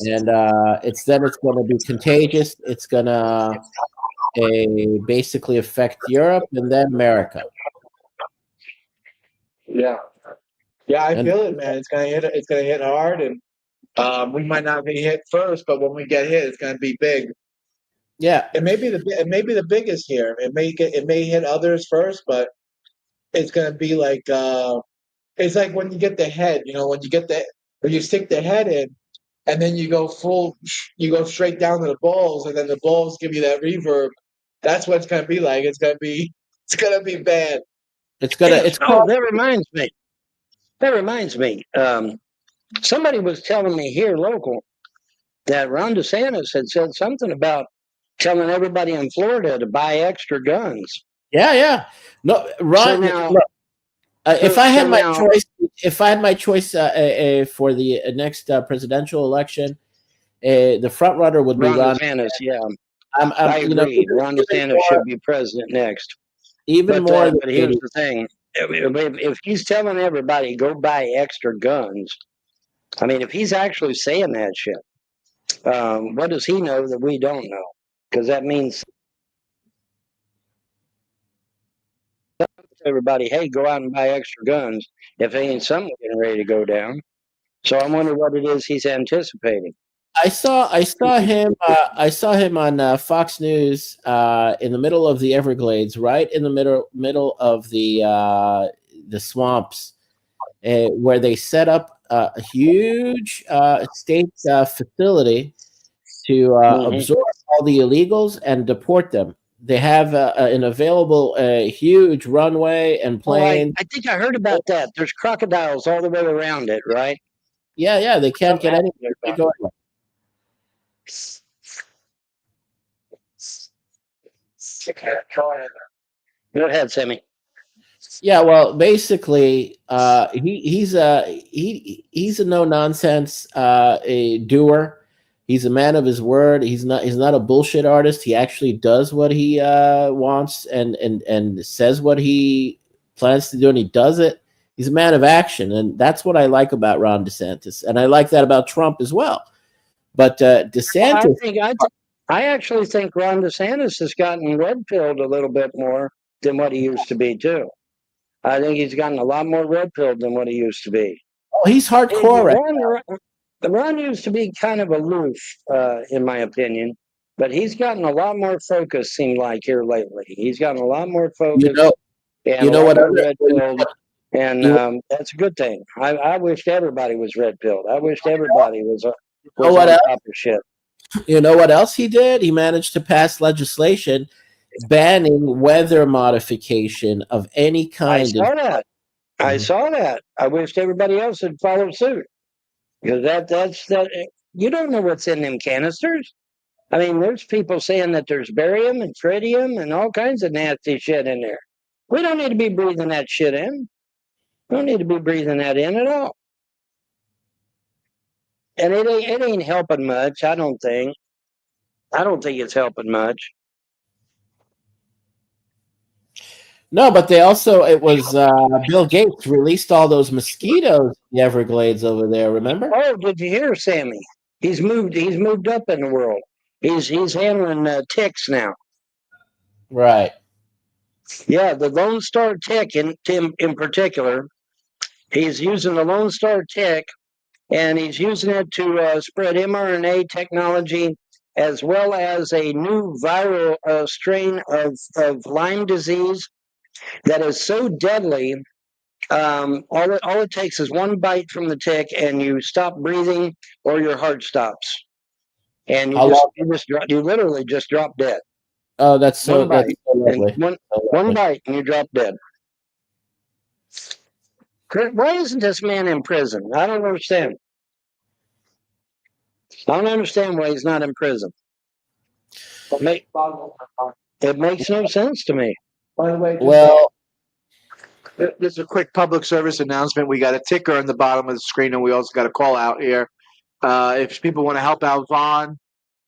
[SPEAKER 3] and it's going to be contagious. It's going to basically affect Europe and then America.
[SPEAKER 1] Yeah, I feel it, man. It's gonna hit. It's gonna hit hard, and we might not be hit first, but when we get hit, it's gonna be big.
[SPEAKER 3] Yeah,
[SPEAKER 1] it may be the biggest here. It may hit others first, but it's gonna be like it's like when you get the head. When you stick the head in, and then you go straight down to the balls, and then the balls give you that reverb. That's what it's gonna be like. It's gonna be bad.
[SPEAKER 5] That reminds me. That reminds me. Somebody was telling me here local that Ron DeSantis had said something about telling everybody in Florida to buy extra guns.
[SPEAKER 3] Yeah. No, Ron. If I had my choice for the next presidential election, the front runner would be Ron
[SPEAKER 5] DeSantis. Yeah, I agree. Ron DeSantis should be president next.
[SPEAKER 3] Even more.
[SPEAKER 5] But here's the thing: if he's telling everybody go buy extra guns, I mean, if he's actually saying that shit, what does he know that we don't know? Because that means everybody, hey, go out and buy extra guns if they ain't something getting ready to go down. So I wonder what it is he's anticipating.
[SPEAKER 3] I saw him. I saw him on Fox News in the middle of the Everglades, right in the middle of the swamps, where they set up a huge state facility to absorb all the illegals and deport them. They have an available huge runway and planes.
[SPEAKER 5] I think I heard about that. There's crocodiles all the way around it, right?
[SPEAKER 3] Yeah. They can't get anywhere. Go
[SPEAKER 5] ahead, Sammy.
[SPEAKER 3] Yeah, well, basically, he's a no nonsense a doer. He's a man of his word. He's not a bullshit artist. He actually does what he wants and says what he plans to do, and he does it. He's a man of action, and that's what I like about Ron DeSantis, and I like that about Trump as well. But DeSantis,
[SPEAKER 5] I actually think Ron DeSantis has gotten red pilled a little bit more than what he used to be too. I think he's gotten a lot more red pilled than what he used to be.
[SPEAKER 3] oh, he's hardcore. Right?
[SPEAKER 5] Ron used to be kind of aloof, in my opinion, but he's gotten a lot more focus. Seemed like here lately, he's gotten a lot more focus.
[SPEAKER 3] You know what?
[SPEAKER 5] Red pilled, and that's a good thing. I wished everybody was red pilled. I wished everybody was on top of shit.
[SPEAKER 3] You know what else he did? He managed to pass legislation banning weather modification of any kind.
[SPEAKER 5] I saw that. I wished everybody else had followed suit. Because that's you don't know what's in them canisters. I mean, there's people saying that there's barium and tritium and all kinds of nasty shit in there. We don't need to be breathing that shit in. We don't need to be breathing that in at all. And it ain't helping much, I don't think. I don't think it's helping much.
[SPEAKER 3] No, but it was Bill Gates released all those mosquitoes in the Everglades over there, remember?
[SPEAKER 5] Oh, did you hear, Sammy? He's moved up in the world. He's handling ticks now.
[SPEAKER 3] Right.
[SPEAKER 5] Yeah, the Lone Star tick in particular. He's using the Lone Star tick, and he's using it to spread mRNA technology as well as a new viral strain of Lyme disease that is so deadly. All it takes is one bite from the tick, and you stop breathing, or your heart stops, and you literally just drop dead.
[SPEAKER 3] Oh, that's so lovely.
[SPEAKER 5] One bite, and you drop dead. Why isn't this man in prison? I don't understand. I don't understand why he's not in prison. It makes no sense to me.
[SPEAKER 1] By the way,
[SPEAKER 3] well,
[SPEAKER 1] this is a quick public service announcement. We got a ticker on the bottom of the screen, and we also got a call out here. If people want to help out Vaughn,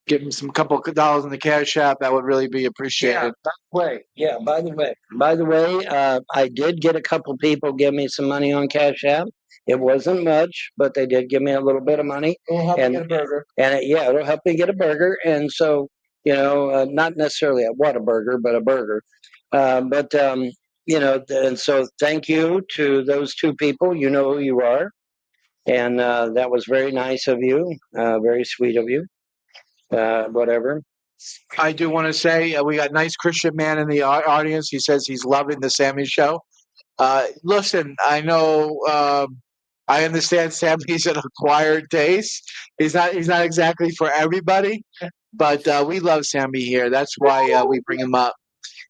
[SPEAKER 1] give him some couple of dollars in the Cash App, that would really be appreciated.
[SPEAKER 5] By the way, I did get a couple people give me some money on Cash App. It wasn't much, but they did give me a little bit of money.
[SPEAKER 1] It'll help you get a burger.
[SPEAKER 5] And it'll help me get a burger. And so, not necessarily a Whataburger, but a burger. And so thank you to those two people. You know who you are. And that was very nice of you, very sweet of you. Whatever.
[SPEAKER 1] I do want to say we got a nice Christian man in the audience. He says he's loving the Sammy show. Listen, I know, I understand Sammy's an acquired taste. He's not exactly for everybody, but we love Sammy here. That's why we bring him up.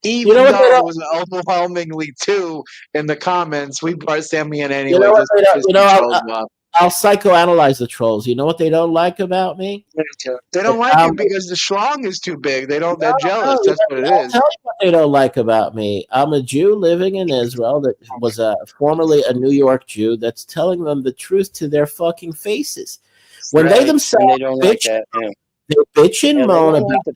[SPEAKER 1] Even though it was overwhelmingly 2 in the comments, we brought Sammy in anyway.
[SPEAKER 3] I'll psychoanalyze the trolls. You know what they don't like about me?
[SPEAKER 1] They don't like it because the schlong is too big. They're jealous. That's what it is.
[SPEAKER 3] I'll tell you what they don't like about me. I'm a Jew living in Israel that was formerly a New York Jew that's telling them the truth to their fucking faces. When they themselves they bitch and moan about the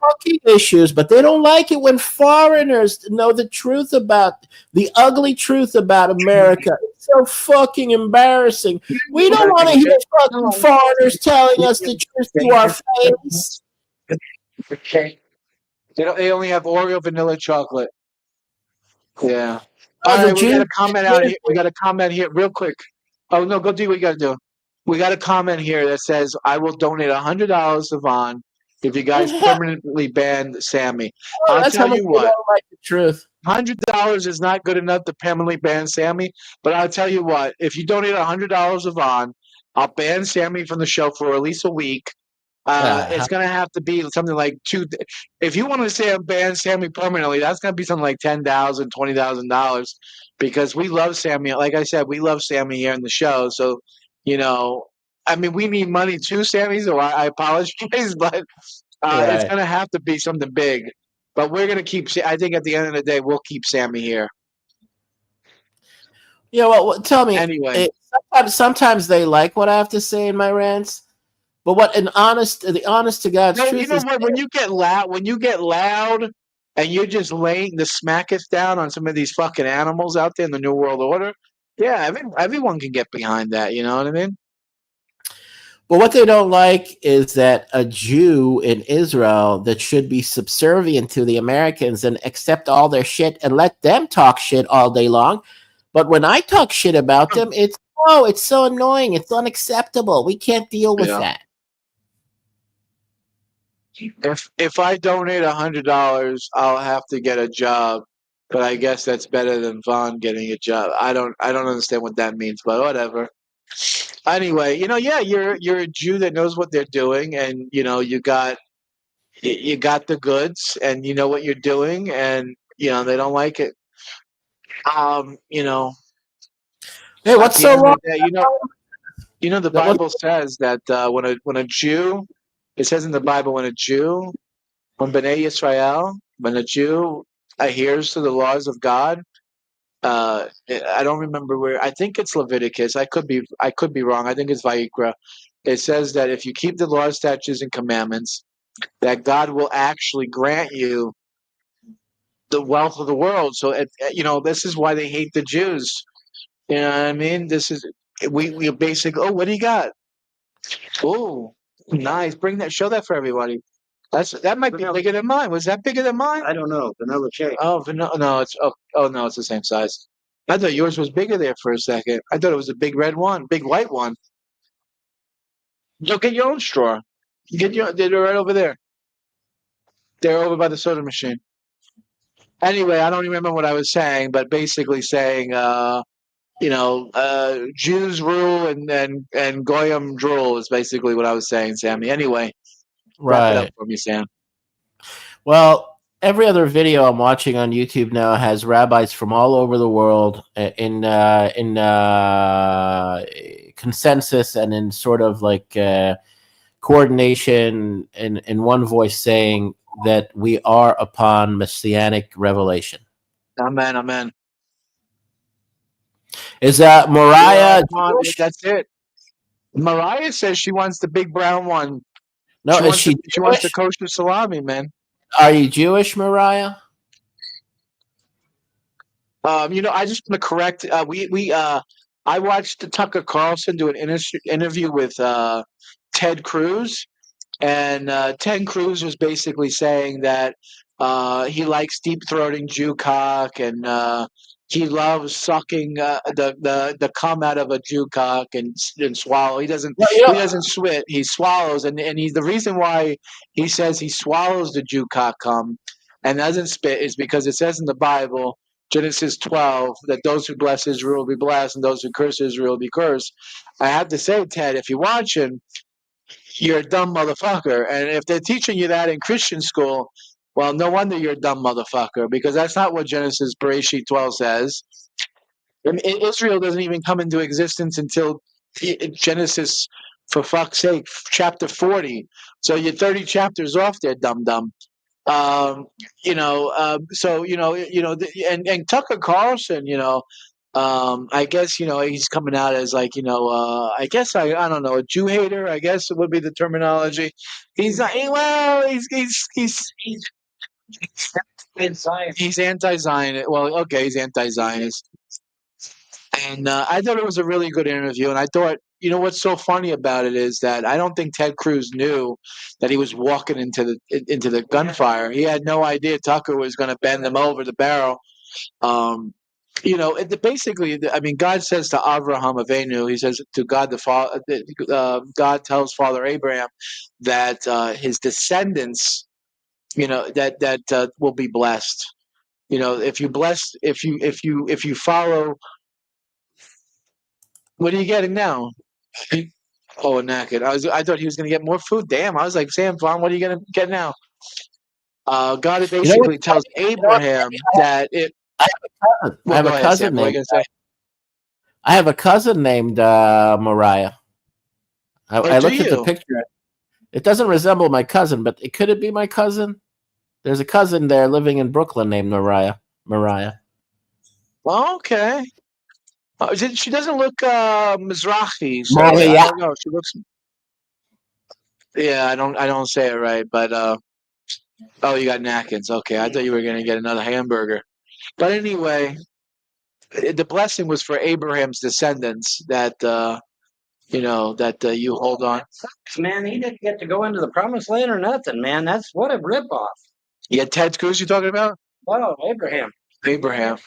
[SPEAKER 3] fucking issues, but they don't like it when foreigners know the truth about the ugly truth about America. It's so fucking embarrassing. We don't want to hear fucking foreigners telling us the truth to our face.
[SPEAKER 1] They only have Oreo vanilla chocolate. Yeah. All right, we got a comment out here. We got a comment here real quick. Oh, no, go do what you got to do. We got a comment here that says, I will donate $100 to Vaughn if you guys permanently ban Sammy. I'll tell you what.
[SPEAKER 3] Like the truth.
[SPEAKER 1] $100 is not good enough to permanently ban Sammy, but I'll tell you what. If you donate $100 to Vaughn, I'll ban Sammy from the show for at least a week. It's going to have to be something like if you want to say ban Sammy permanently, that's going to be something like $10,000, $20,000 because we love Sammy. Like I said, we love Sammy here in the show. So, I mean, we need money too, Sammy, so I apologize, but it's going to have to be something big. But we're going to I think at the end of the day, we'll keep Sammy here.
[SPEAKER 3] Yeah, well, tell me.
[SPEAKER 7] Anyway.
[SPEAKER 3] Sometimes they like what I have to say in my rants, but the honest to God's
[SPEAKER 7] No,
[SPEAKER 3] truth
[SPEAKER 7] you know
[SPEAKER 3] is,
[SPEAKER 7] what? When you get loud, and you're just laying the smacketh down on some of these fucking animals out there in the New World Order, yeah, everyone can get behind that. You know what I mean?
[SPEAKER 3] but what they don't like is that a Jew in Israel that should be subservient to the Americans and accept all their shit and let them talk shit all day long. But when I talk shit about them, it's so annoying. It's unacceptable. We can't deal with
[SPEAKER 7] Yeah.
[SPEAKER 3] that.
[SPEAKER 7] If I donate $100, I'll have to get a job, but I guess that's better than Vaughn getting a job. I don't understand what that means, but whatever. Anyway, yeah, you're a Jew that knows what they're doing, and you got the goods, and you know what you're doing, and they don't like it.
[SPEAKER 3] Hey, what's
[SPEAKER 7] At the
[SPEAKER 3] so
[SPEAKER 7] end of
[SPEAKER 3] wrong?
[SPEAKER 7] the day, the Bible says that when a Jew, it says in the Bible when B'nai Yisrael, when a Jew adheres to the laws of God, I don't remember where. I think it's Leviticus. I could be wrong. I think it's Vayikra. It says that if you keep the laws, statutes, and commandments, that God will actually grant you the wealth of the world. So, this is why they hate the Jews. You know what I mean? This is we basically. Oh, what do you got? Oh, nice. Show that for everybody. That might be bigger than mine. Was that bigger than mine?
[SPEAKER 5] I don't know. Vanilla cake.
[SPEAKER 7] Oh, no, no, it's the same size. I thought yours was bigger there for a second. I thought it was a big red one, big white one. Go get your own straw. They're right over there. They're over by the soda machine. Anyway, I don't remember what I was saying, but basically saying, Jews rule and Goyim drool is basically what I was saying, Sammy. Anyway, wrap it up for me, Sam.
[SPEAKER 3] Well, every other video I'm watching on YouTube now has rabbis from all over the world in consensus and in sort of like coordination in one voice saying that we are upon messianic revelation.
[SPEAKER 7] Amen, amen.
[SPEAKER 3] Is Mariah
[SPEAKER 7] Jewish? That's it. Mariah says she wants the big brown one.
[SPEAKER 3] No,
[SPEAKER 7] she wants the kosher salami, man.
[SPEAKER 3] Are you Jewish, Mariah?
[SPEAKER 7] I just want to correct. I watched Tucker Carlson do an interview with Ted Cruz, and Ted Cruz was basically saying that he likes deep throating Jew cock, and he loves sucking the cum out of a Jew cock and swallow. He doesn't swit. He swallows, and the reason why he says he swallows the Jew cock cum and doesn't spit is because it says in the Bible, Genesis 12, that those who bless Israel will be blessed and those who curse Israel will be cursed. I have to say, Ted, if you're watching, you're a dumb motherfucker. And if they're teaching you that in Christian school, well, no wonder you're a dumb mmotherfucker, because that's not what Genesis Bereshit 12 says. Israel doesn't even come into existence until Genesis, for fuck's sake, chapter 40. So you're 30 chapters off there, dumb. And Tucker Carlson, I guess he's coming out as like I guess I don't know, a Jew hater, I guess it would be the terminology. He's anti-Zionist. Well, okay, he's anti-Zionist. And I thought it was a really good interview, and I thought, what's so funny about it is that I don't think Ted Cruz knew that he was walking into the gunfire. He had no idea Tucker was going to bend him over the barrel. Basically, I mean, God says to Avraham Avinu, he says to God the Father, God tells Father Abraham that his descendants, that will be blessed. If you follow. What are you getting now? Oh, a naked. I thought he was going to get more food. Damn, I was like, Sam Vaughn, what are you going to get now? God basically tells Abraham that it.
[SPEAKER 3] I have a cousin named. I have a cousin named Mariah. I looked at the picture. It doesn't resemble my cousin, but could it be my cousin? There's a cousin there living in Brooklyn named Mariah.
[SPEAKER 7] Okay. She doesn't look Mizrahi, so
[SPEAKER 3] Maria.
[SPEAKER 7] I don't know. She looks. Yeah, I don't say it right, but oh, you got napkins. Okay, I thought you were gonna get another hamburger. But anyway, the blessing was for Abraham's descendants that you hold on.
[SPEAKER 5] Man, he didn't get to go into the promised land or nothing, man. That's what a ripoff.
[SPEAKER 7] Yeah, Ted Cruz, you talking about?
[SPEAKER 5] Wow, Abraham.
[SPEAKER 7] Abraham.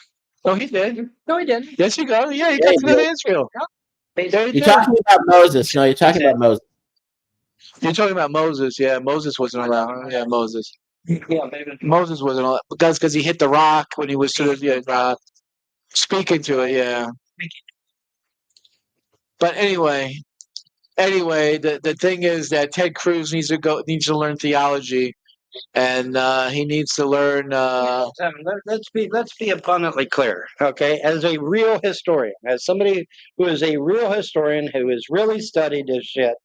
[SPEAKER 7] No, he did.
[SPEAKER 5] No, he didn't.
[SPEAKER 7] Yes, you go. Yeah, he
[SPEAKER 3] Yeah,
[SPEAKER 7] got
[SPEAKER 3] he
[SPEAKER 7] to go to
[SPEAKER 3] did.
[SPEAKER 7] Israel. Yeah, he
[SPEAKER 3] You're
[SPEAKER 7] did.
[SPEAKER 3] talking about Moses. No, you're talking about Moses.
[SPEAKER 7] You're talking about Moses. Yeah, Moses wasn't allowed. Yeah, Moses.
[SPEAKER 5] Yeah, maybe.
[SPEAKER 7] Moses wasn't allowed because he hit the rock when he was sort of speaking to it. Yeah. But anyway, the thing is that Ted Cruz needs to learn theology, and he needs to learn.
[SPEAKER 5] Let's be abundantly clear, okay? As a real historian, as somebody who is a real historian who has really studied this shit,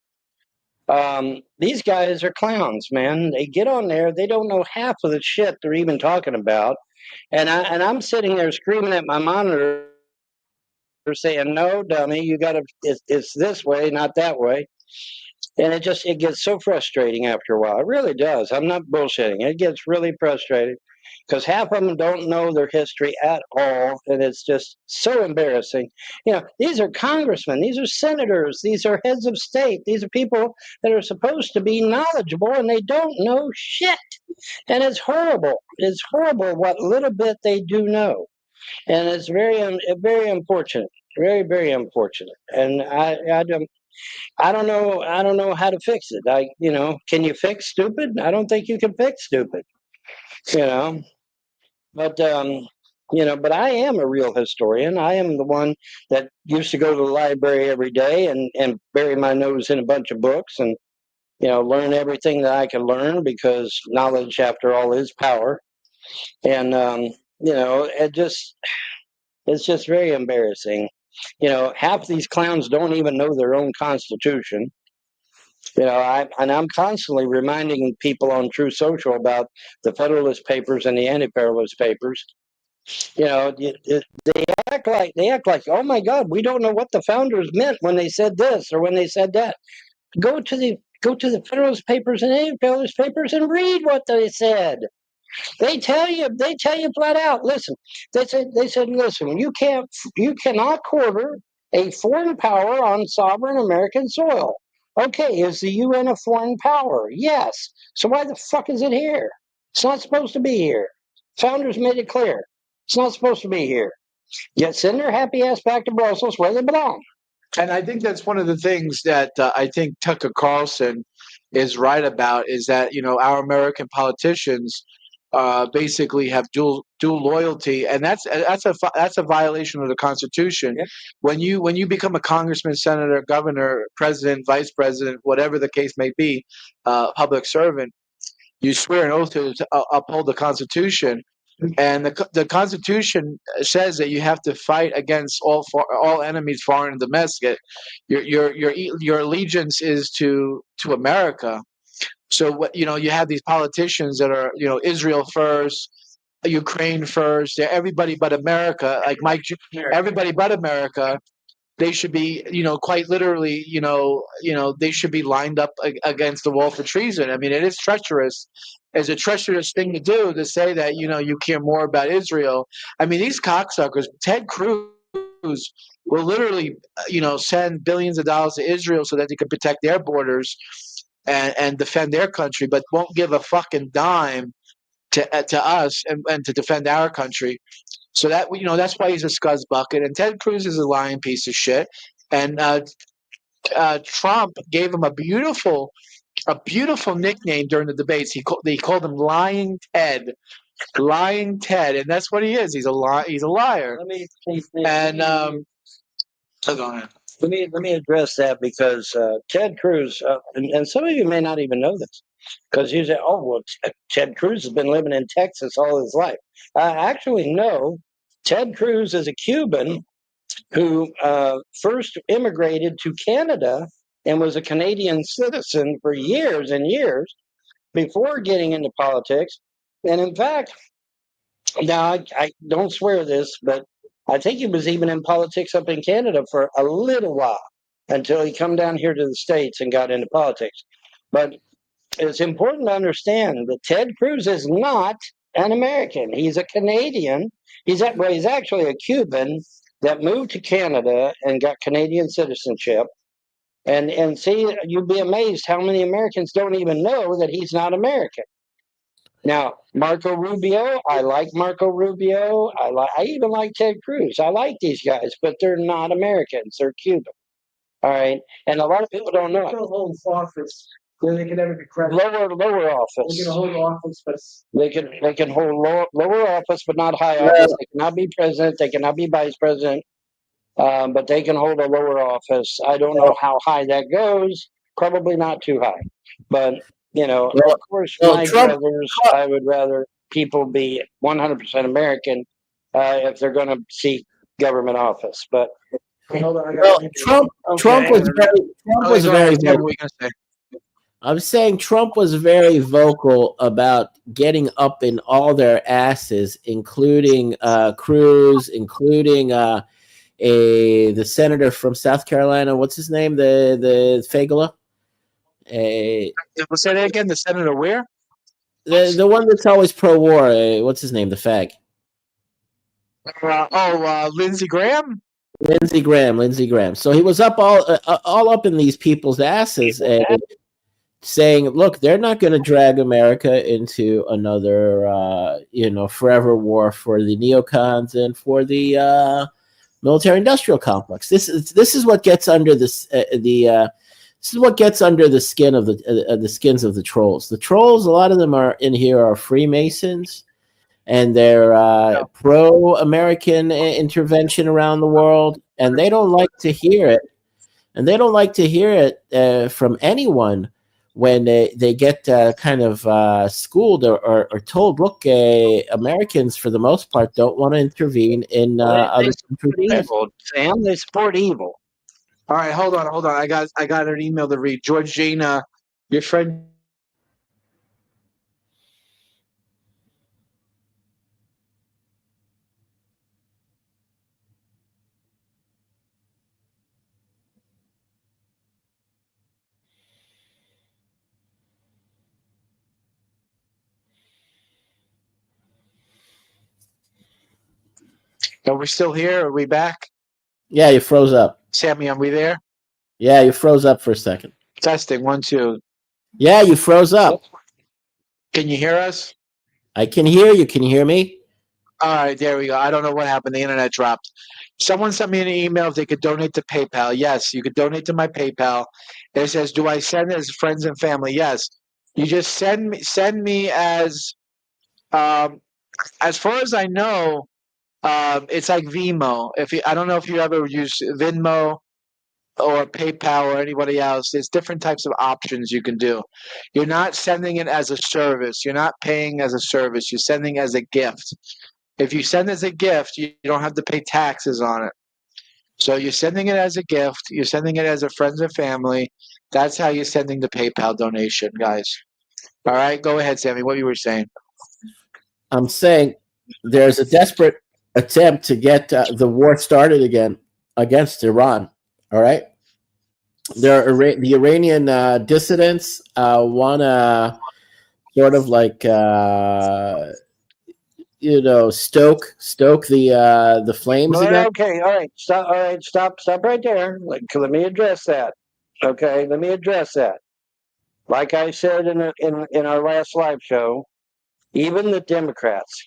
[SPEAKER 5] these guys are clowns, man. They get on there, they don't know half of the shit they're even talking about, and I'm sitting there screaming at my monitor, saying, "No, dummy, you got to. It's this way, not that way." And it gets so frustrating after a while. It really does. I'm not bullshitting. It gets really frustrating because half of them don't know their history at all, and it's just so embarrassing. These are congressmen, these are senators, these are heads of state, these are people that are supposed to be knowledgeable, and they don't know shit. And it's horrible. It's horrible what little bit they do know, and it's very unfortunate. Very, very unfortunate. And I don't know. I don't know how to fix it. Can you fix stupid? I don't think you can fix stupid. You know, but I am a real historian. I am the one that used to go to the library every day and bury my nose in a bunch of books and learn everything that I can learn because knowledge, after all, is power. And it's just very embarrassing. Half these clowns don't even know their own constitution. I'm constantly reminding people on True Social about the Federalist Papers and the Anti-Federalist Papers. They act like, oh my God, we don't know what the founders meant when they said this or when they said that. Go to the Federalist Papers and Anti-Federalist Papers and read what they said. They tell you flat out. Listen, they said, listen, you cannot quarter a foreign power on sovereign American soil. Okay, is the UN a foreign power? Yes. So why the fuck is it here? It's not supposed to be here. Founders made it clear. It's not supposed to be here. Yet send their happy ass back to Brussels where they belong.
[SPEAKER 7] And I think that's one of the things that I think Tucker Carlson is right about is that our American politicians basically have dual loyalty, and that's a violation of the Constitution.
[SPEAKER 5] Yeah.
[SPEAKER 7] When you become a congressman, senator, governor, president, vice president, whatever the case may be, public servant, you swear an oath to uphold the Constitution. And the Constitution says that you have to fight against all enemies, foreign and domestic. Your allegiance is to America. So what you have these politicians that are Israel first, Ukraine first. They're everybody but America. Like Mike, everybody but America. They should be, quite literally, they should be lined up against the wall for treason. I mean, it is treacherous. It's a treacherous thing to do to say that, you care more about Israel. I mean, these cocksuckers, Ted Cruz will literally, send billions of dollars to Israel so that they can protect their borders and defend their country, but won't give a fucking dime to us and to defend our country. So that's why he's a scuzz bucket, and Ted Cruz is a lying piece of shit. And Trump gave him a beautiful nickname during the debates. They called him Lying Ted, and that's what he is. He's a liar.
[SPEAKER 5] Let me address that because Ted Cruz, and some of you may not even know this, because you say, "Oh, well, Ted Cruz has been living in Texas all his life." Actually, no. Ted Cruz is a Cuban who first immigrated to Canada and was a Canadian citizen for years and years before getting into politics. And in fact, now I don't swear this, but I think he was even in politics up in Canada for a little while until he come down here to the States and got into politics. But it's important to understand that Ted Cruz is not an American. He's a Canadian. He's actually a Cuban that moved to Canada and got Canadian citizenship. And see, you'd be amazed how many Americans don't even know that he's not American. Now, Marco Rubio, I like Marco Rubio. I even like Ted Cruz. I like these guys, but they're not Americans. They're Cuban. All right, and a lot of people don't know.
[SPEAKER 7] Hold office. They can never be
[SPEAKER 5] Lower office.
[SPEAKER 7] They can hold office, but
[SPEAKER 5] They can hold lower office, but not high office. They cannot be president. They cannot be vice president. But they can hold a lower office. I don't know how high that goes. Probably not too high. But of course, my brothers, I would rather people be 100% American if they're going to seek government office. But
[SPEAKER 3] Trump was very I'm saying Trump was very vocal about getting up in all their asses, including Cruz, including the senator from South Carolina. What's his name? The Fagala.
[SPEAKER 7] Say that again. The senator where?
[SPEAKER 3] The one that's always pro-war. What's his name? The fag.
[SPEAKER 7] Lindsey Graham.
[SPEAKER 3] Lindsey Graham. So he was up all up in these people's asses, saying, "Look, they're not going to drag America into another, forever war for the neocons and for the military-industrial complex." This is what gets under this This is what gets under the skin of the skins of the trolls. The trolls, a lot of them are in here are Freemasons, and they're pro-American intervention around the world, and they don't like to hear it. And they don't like to hear it from anyone when they get kind of schooled or told, look, Americans, for the most part, don't want to intervene in other countries.
[SPEAKER 5] Evil, Sam. They support evil.
[SPEAKER 7] All right, hold on. I got an email to read. Georgina, your friend. Are we still here? Are we back?
[SPEAKER 3] Yeah, you froze up.
[SPEAKER 7] Sammy, are we there?
[SPEAKER 3] Yeah, you froze up for a second.
[SPEAKER 7] Testing 1 2.
[SPEAKER 3] Yeah, you froze up.
[SPEAKER 7] Can you hear us?
[SPEAKER 3] I can hear you. Can you hear me?
[SPEAKER 7] All right, there we go. I don't know what happened. The internet dropped. Someone sent me an email if they could donate to PayPal. Yes, you could donate to my PayPal. It says, "Do I send it as friends and family?" Yes. You just send me as far as I know, it's like Venmo. I don't know if you ever use Venmo or PayPal or anybody else. There's different types of options you can do. You're not sending it as a service. You're not paying as a service. You're sending as a gift. If you send as a gift, you don't have to pay taxes on it. So you're sending it as a gift. You're sending it as a friends and family. That's how you're sending the PayPal donation, guys. All right, go ahead, Sammy. What you were saying?
[SPEAKER 3] I'm saying there's a desperate attempt to get the war started again against Iran. All right, the Iranian dissidents want to sort of like stoke the flames again.
[SPEAKER 5] Okay, all right, stop. All right, stop right there. Let me address that. Okay, let me address that. Like I said in our last live show, even the Democrats,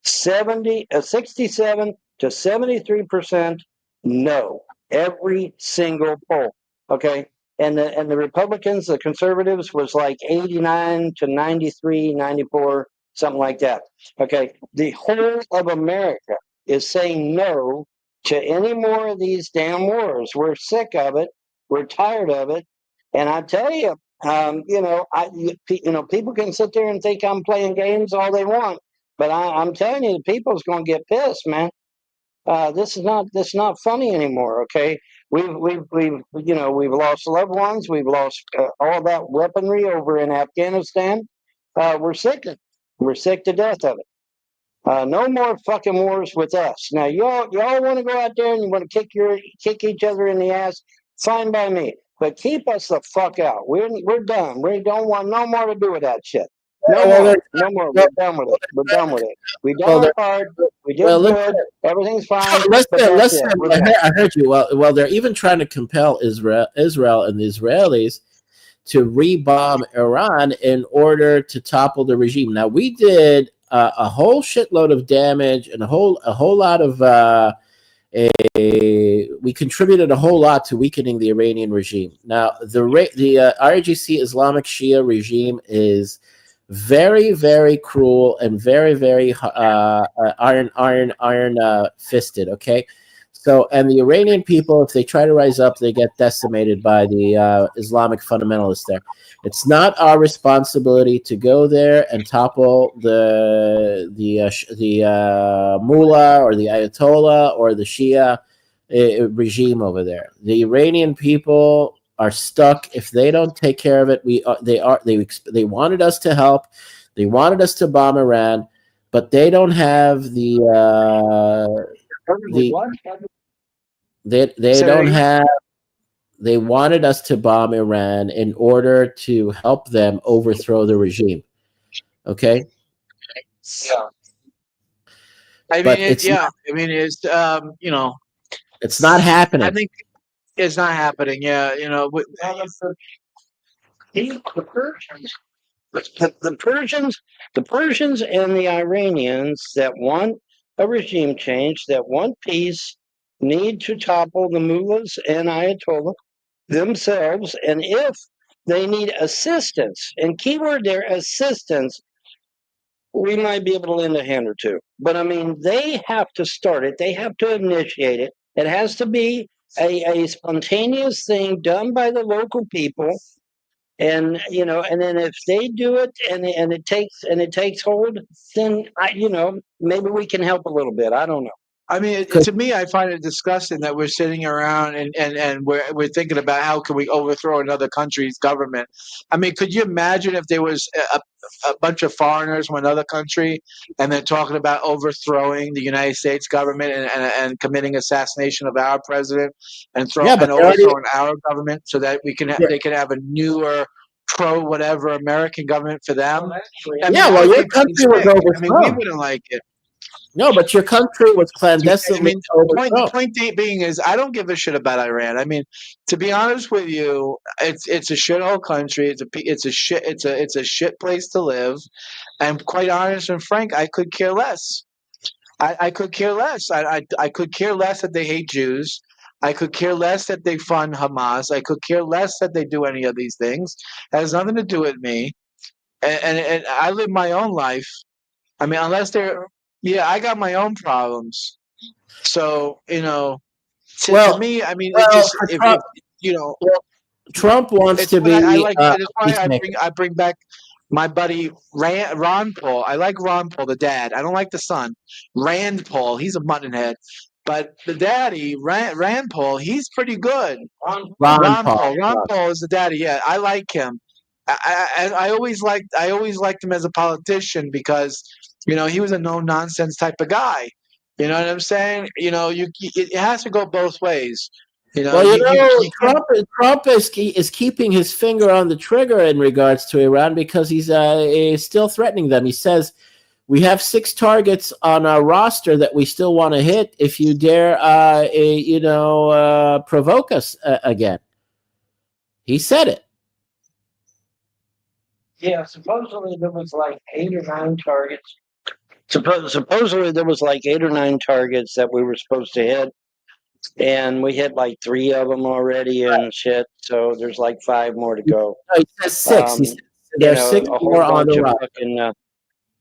[SPEAKER 5] 67 to 73% no, every single poll. Okay, and the Republicans, the conservatives, was like 89 to 93, 94, something like that. Okay, the whole of America is saying no to any more of these damn wars. We're sick of it. We're tired of it. And I tell you, people can sit there and think I'm playing games all they want, but I'm telling you, the people's going to get pissed, man. This is not funny anymore. Okay, we've lost loved ones. We've lost all that weaponry over in Afghanistan. We're sick to death of it. No more fucking wars with us. Now, y'all want to go out there and you want to kick each other in the ass? Fine by me. But keep us the fuck out. We're done. We don't want no more to do with that shit. No
[SPEAKER 3] Well,
[SPEAKER 5] more.
[SPEAKER 3] they're-
[SPEAKER 5] No more.
[SPEAKER 3] well,
[SPEAKER 5] We're done with it. We're done with it. We done
[SPEAKER 3] well,
[SPEAKER 5] our
[SPEAKER 3] they're-
[SPEAKER 5] part. We did
[SPEAKER 3] well,
[SPEAKER 5] good. Everything's fine. But
[SPEAKER 3] listen,
[SPEAKER 5] that's it. We're done.
[SPEAKER 3] I heard you. Well, they're even trying to compel Israel and the Israelis to rebomb Iran in order to topple the regime. Now, we did a whole shitload of damage and a whole lot of we contributed a whole lot to weakening the Iranian regime. Now, the IRGC Islamic Shia regime is very, very cruel and very, very iron fisted. Okay, so and the Iranian people, if they try to rise up, they get decimated by the Islamic fundamentalists there. It's not our responsibility to go there and topple the mullah or the ayatollah or the Shia regime over there. The Iranian people are stuck if they don't take care of it. They wanted us to help. They wanted us to bomb Iran, but they don't have they don't have. They wanted us to bomb Iran in order to help them overthrow the regime. Okay.
[SPEAKER 5] Yeah.
[SPEAKER 7] I mean, it's
[SPEAKER 3] it's not happening.
[SPEAKER 7] I think it's not happening. Yeah,
[SPEAKER 5] the Persians and the Iranians that want a regime change, that want peace, need to topple the mullahs and ayatollah themselves. And if they need assistance, and keyword there, assistance, we might be able to lend a hand or two. But I mean, they have to start it. They have to initiate it. It has to be a spontaneous thing done by the local people. And and then if they do it and it takes hold, then maybe we can help a little bit. I don't know.
[SPEAKER 7] I mean, to me, I find it disgusting that we're sitting around and we're thinking about how can we overthrow another country's government. I mean, could you imagine if there was a bunch of foreigners from another country and they're talking about overthrowing the United States government and committing assassination of our president and overthrowing our government so that we can they can have a newer pro whatever American government for them? I mean,
[SPEAKER 3] your country was overthrown.
[SPEAKER 7] I mean, we wouldn't like it.
[SPEAKER 3] No, but your country was clandestine.
[SPEAKER 7] I mean, the point being is, I don't give a shit about Iran. I mean, to be honest with you, it's a shithole country. It's a shit place to live. And quite honest and frank, I could care less. I could care less. I could care less that they hate Jews. I could care less that they fund Hamas. I could care less that they do any of these things. It has nothing to do with me. And I live my own life. I mean, unless they're I got my own problems. So, to me, I mean,
[SPEAKER 3] Trump wants to be.
[SPEAKER 7] That's why I bring back my buddy Ron Paul. I like Ron Paul, the dad. I don't like the son. Rand Paul, he's a muttonhead. But the daddy, Rand Paul, he's pretty good. Ron Paul is the daddy. Yeah, I like him. I always liked him as a politician because he was a no nonsense type of guy. You know what I'm saying? It has to go both ways.
[SPEAKER 3] Trump is keeping his finger on the trigger in regards to Iran because he's still threatening them. He says, we have 6 targets on our roster that we still want to hit if you dare, provoke us again. He said it.
[SPEAKER 5] Yeah, supposedly there was like 8 or 9 targets. Supposedly there was like 8 or 9 targets that we were supposed to hit. And we hit like 3 of them already and shit. So there's like 5 more to go.
[SPEAKER 3] No, he says 6. There's 6 more on the roster.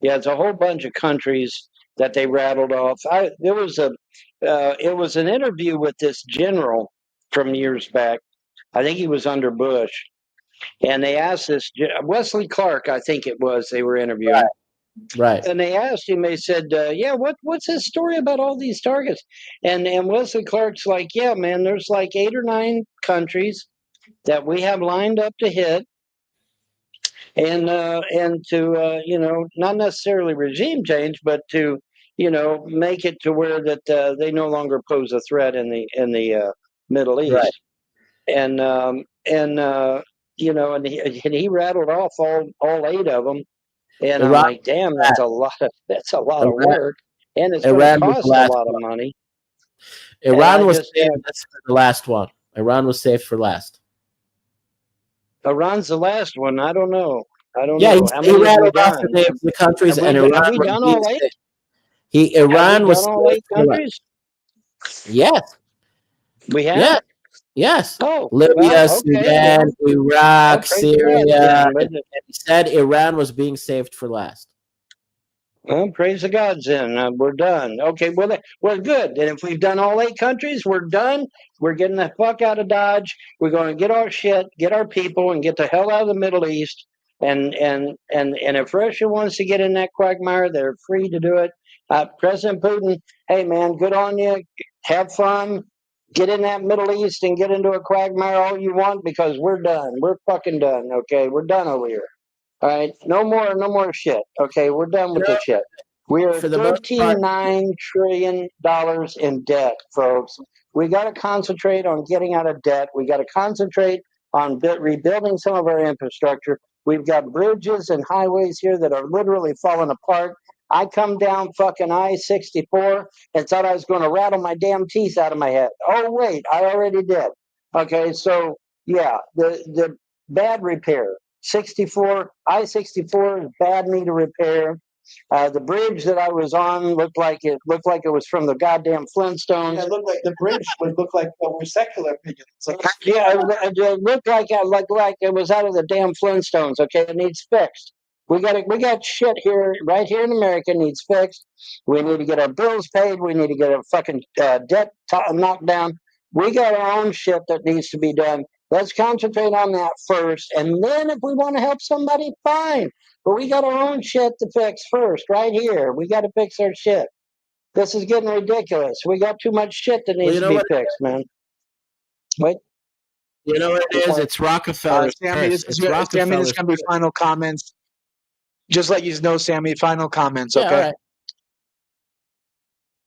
[SPEAKER 5] It's a whole bunch of countries that they rattled off. It was an interview with this general from years back. I think he was under Bush. And they asked this Wesley Clark, I think it was, they were interviewing.
[SPEAKER 3] Right.
[SPEAKER 5] And they asked him, they said, what's his story about all these targets? And Wesley Clark's like, yeah, man, there's like 8 or 9 countries that we have lined up to hit. And to, not necessarily regime change, but to make it to where that they no longer pose a threat in the Middle East.
[SPEAKER 3] Right.
[SPEAKER 5] And and he rattled off all 8 of them, and I'm
[SPEAKER 3] Iran,
[SPEAKER 5] like, damn, that's a lot of
[SPEAKER 3] Iran,
[SPEAKER 5] work, and it's going to
[SPEAKER 3] Iran was the
[SPEAKER 5] cost a
[SPEAKER 3] last
[SPEAKER 5] lot of
[SPEAKER 3] one.
[SPEAKER 5] money. And I
[SPEAKER 3] Iran was
[SPEAKER 5] just
[SPEAKER 3] saved for the last one. Iran was saved for last.
[SPEAKER 5] Iran's the last one. I don't know.
[SPEAKER 3] Yeah,
[SPEAKER 5] How
[SPEAKER 3] he
[SPEAKER 5] many have we
[SPEAKER 3] rattled off the
[SPEAKER 5] done?
[SPEAKER 3] names of the countries, and
[SPEAKER 5] Have
[SPEAKER 3] Iran
[SPEAKER 5] we
[SPEAKER 3] was
[SPEAKER 5] done
[SPEAKER 3] being
[SPEAKER 5] all 8?
[SPEAKER 3] saved.
[SPEAKER 5] Have we
[SPEAKER 3] Iran was
[SPEAKER 5] done all 8
[SPEAKER 3] saved for last.
[SPEAKER 5] countries?
[SPEAKER 3] Yes,
[SPEAKER 5] We have.
[SPEAKER 3] yes, yes.
[SPEAKER 5] Oh,
[SPEAKER 3] Libya,
[SPEAKER 5] well, okay.
[SPEAKER 3] Sudan, Iraq,
[SPEAKER 5] praise God,
[SPEAKER 3] Syria.
[SPEAKER 5] then.
[SPEAKER 3] And he said Iran was being saved for last.
[SPEAKER 5] Well, praise the gods then. We're done. Okay, well, good. And if we've done all 8 countries, we're done. We're getting the fuck out of Dodge. We're going to get our shit, get our people, and get the hell out of the Middle East. And if Russia wants to get in that quagmire, they're free to do it. President Putin, hey, man, good on you. Have fun. Get in that Middle East and get into a quagmire all you want, because we're done. We're fucking done, okay? We're done over here. All right, no more shit. Okay, we're done with the shit. We are
[SPEAKER 3] For the most part,
[SPEAKER 5] $13.9 trillion in debt, folks. We got to concentrate on getting out of debt. We got to concentrate on rebuilding some of our infrastructure. We've got bridges and highways here that are literally falling apart. I come down fucking I-64 and thought I was going to rattle my damn teeth out of my head. Oh, wait, I already did. Okay, so yeah, the bad repair. I-64 is bad, need a repair. The bridge that I was on looked like it was from the goddamn Flintstones.
[SPEAKER 7] It looked like the bridge would look like we're secular opinions.
[SPEAKER 5] Yeah, it looked like it was out of the damn Flintstones. Okay, it needs fixed. We got shit here, right here in America, needs fixed. We need to get our bills paid. We need to get our fucking debt knocked down. We got our own shit that needs to be done. Let's concentrate on that first, and then if we want to help somebody, fine. But we got our own shit to fix first, right here. We got to fix our shit. This is getting ridiculous. We got too much shit that needs to be fixed, man. Wait.
[SPEAKER 3] You know what it is? It's Rockefeller's
[SPEAKER 7] Sammy,
[SPEAKER 3] curse.
[SPEAKER 7] this is going to be final comments. Just let you know, Sammy, final comments, okay?
[SPEAKER 3] All right.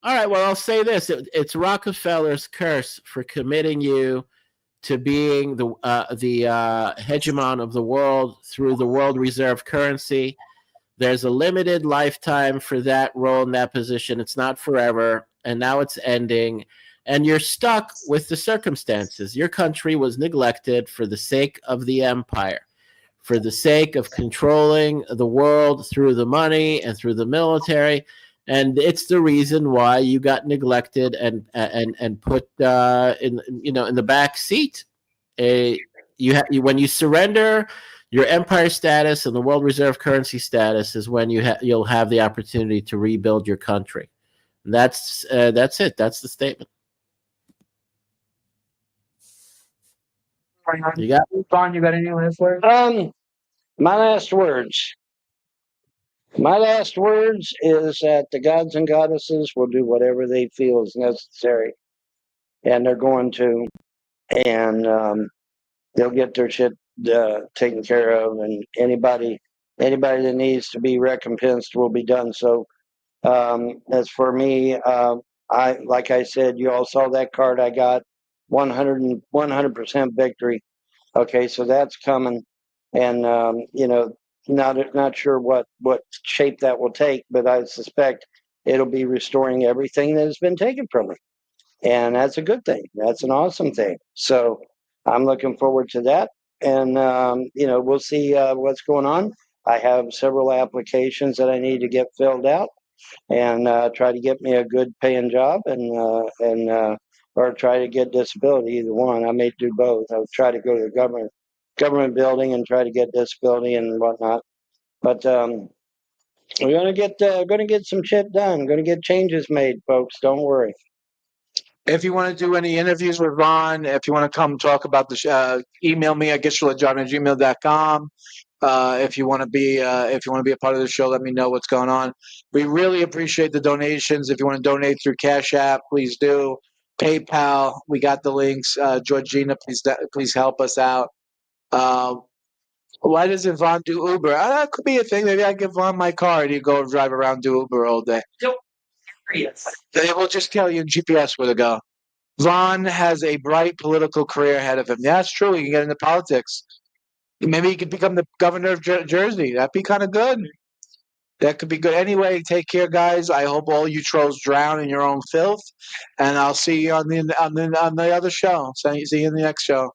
[SPEAKER 3] All right, well, I'll say this. It's Rockefeller's curse for committing you to being the hegemon of the world through the world reserve currency. There's a limited lifetime for that role in that position. It's not forever, and now it's ending, and you're stuck with the circumstances. Your country was neglected for the sake of the empire, for the sake of controlling the world through the money and through the military. And it's the reason why you got neglected and put in the back seat. When you surrender your empire status and the world reserve currency status is when you'll have the opportunity to rebuild your country. And that's it. That's the statement. You got
[SPEAKER 7] Ron, you got any last words?
[SPEAKER 5] My last words. My last words is that the gods and goddesses will do whatever they feel is necessary, and they're going to, and they'll get their shit taken care of, and anybody that needs to be recompensed will be done. So, as for me, like I said, you all saw that card I got, 100% victory. Okay, so that's coming, and not sure what shape that will take, but I suspect it'll be restoring everything that has been taken from me, and that's a good thing. That's an awesome thing. So I'm looking forward to that, and we'll see what's going on. I have several applications that I need to get filled out, and try to get me a good paying job, and or try to get disability. Either one. I may do both. I'll try to go to the government building and try to get disability and whatnot. But we're gonna get some shit done. Gonna get changes made, folks. Don't worry.
[SPEAKER 7] If you want to do any interviews with Ron, if you want to come talk about the email me at GischalaJohn@gmail.com. If you want to be a part of the show, let me know what's going on. We really appreciate the donations. If you want to donate through Cash App, please do. PayPal, we got the links. Georgina, please help us out. Why doesn't Vaughn do Uber? That could be a thing. Maybe I give Vaughn my car and you go drive around, do Uber all day. They will just tell you in GPS where to go. Vaughn has a bright political career ahead of him. Yeah, that's true. He can get into politics. Maybe he could become the governor of Jersey. That'd be kind of good. That could be good. Anyway, take care, guys. I hope all you trolls drown in your own filth, and I'll see you on the other show. See you in the next show.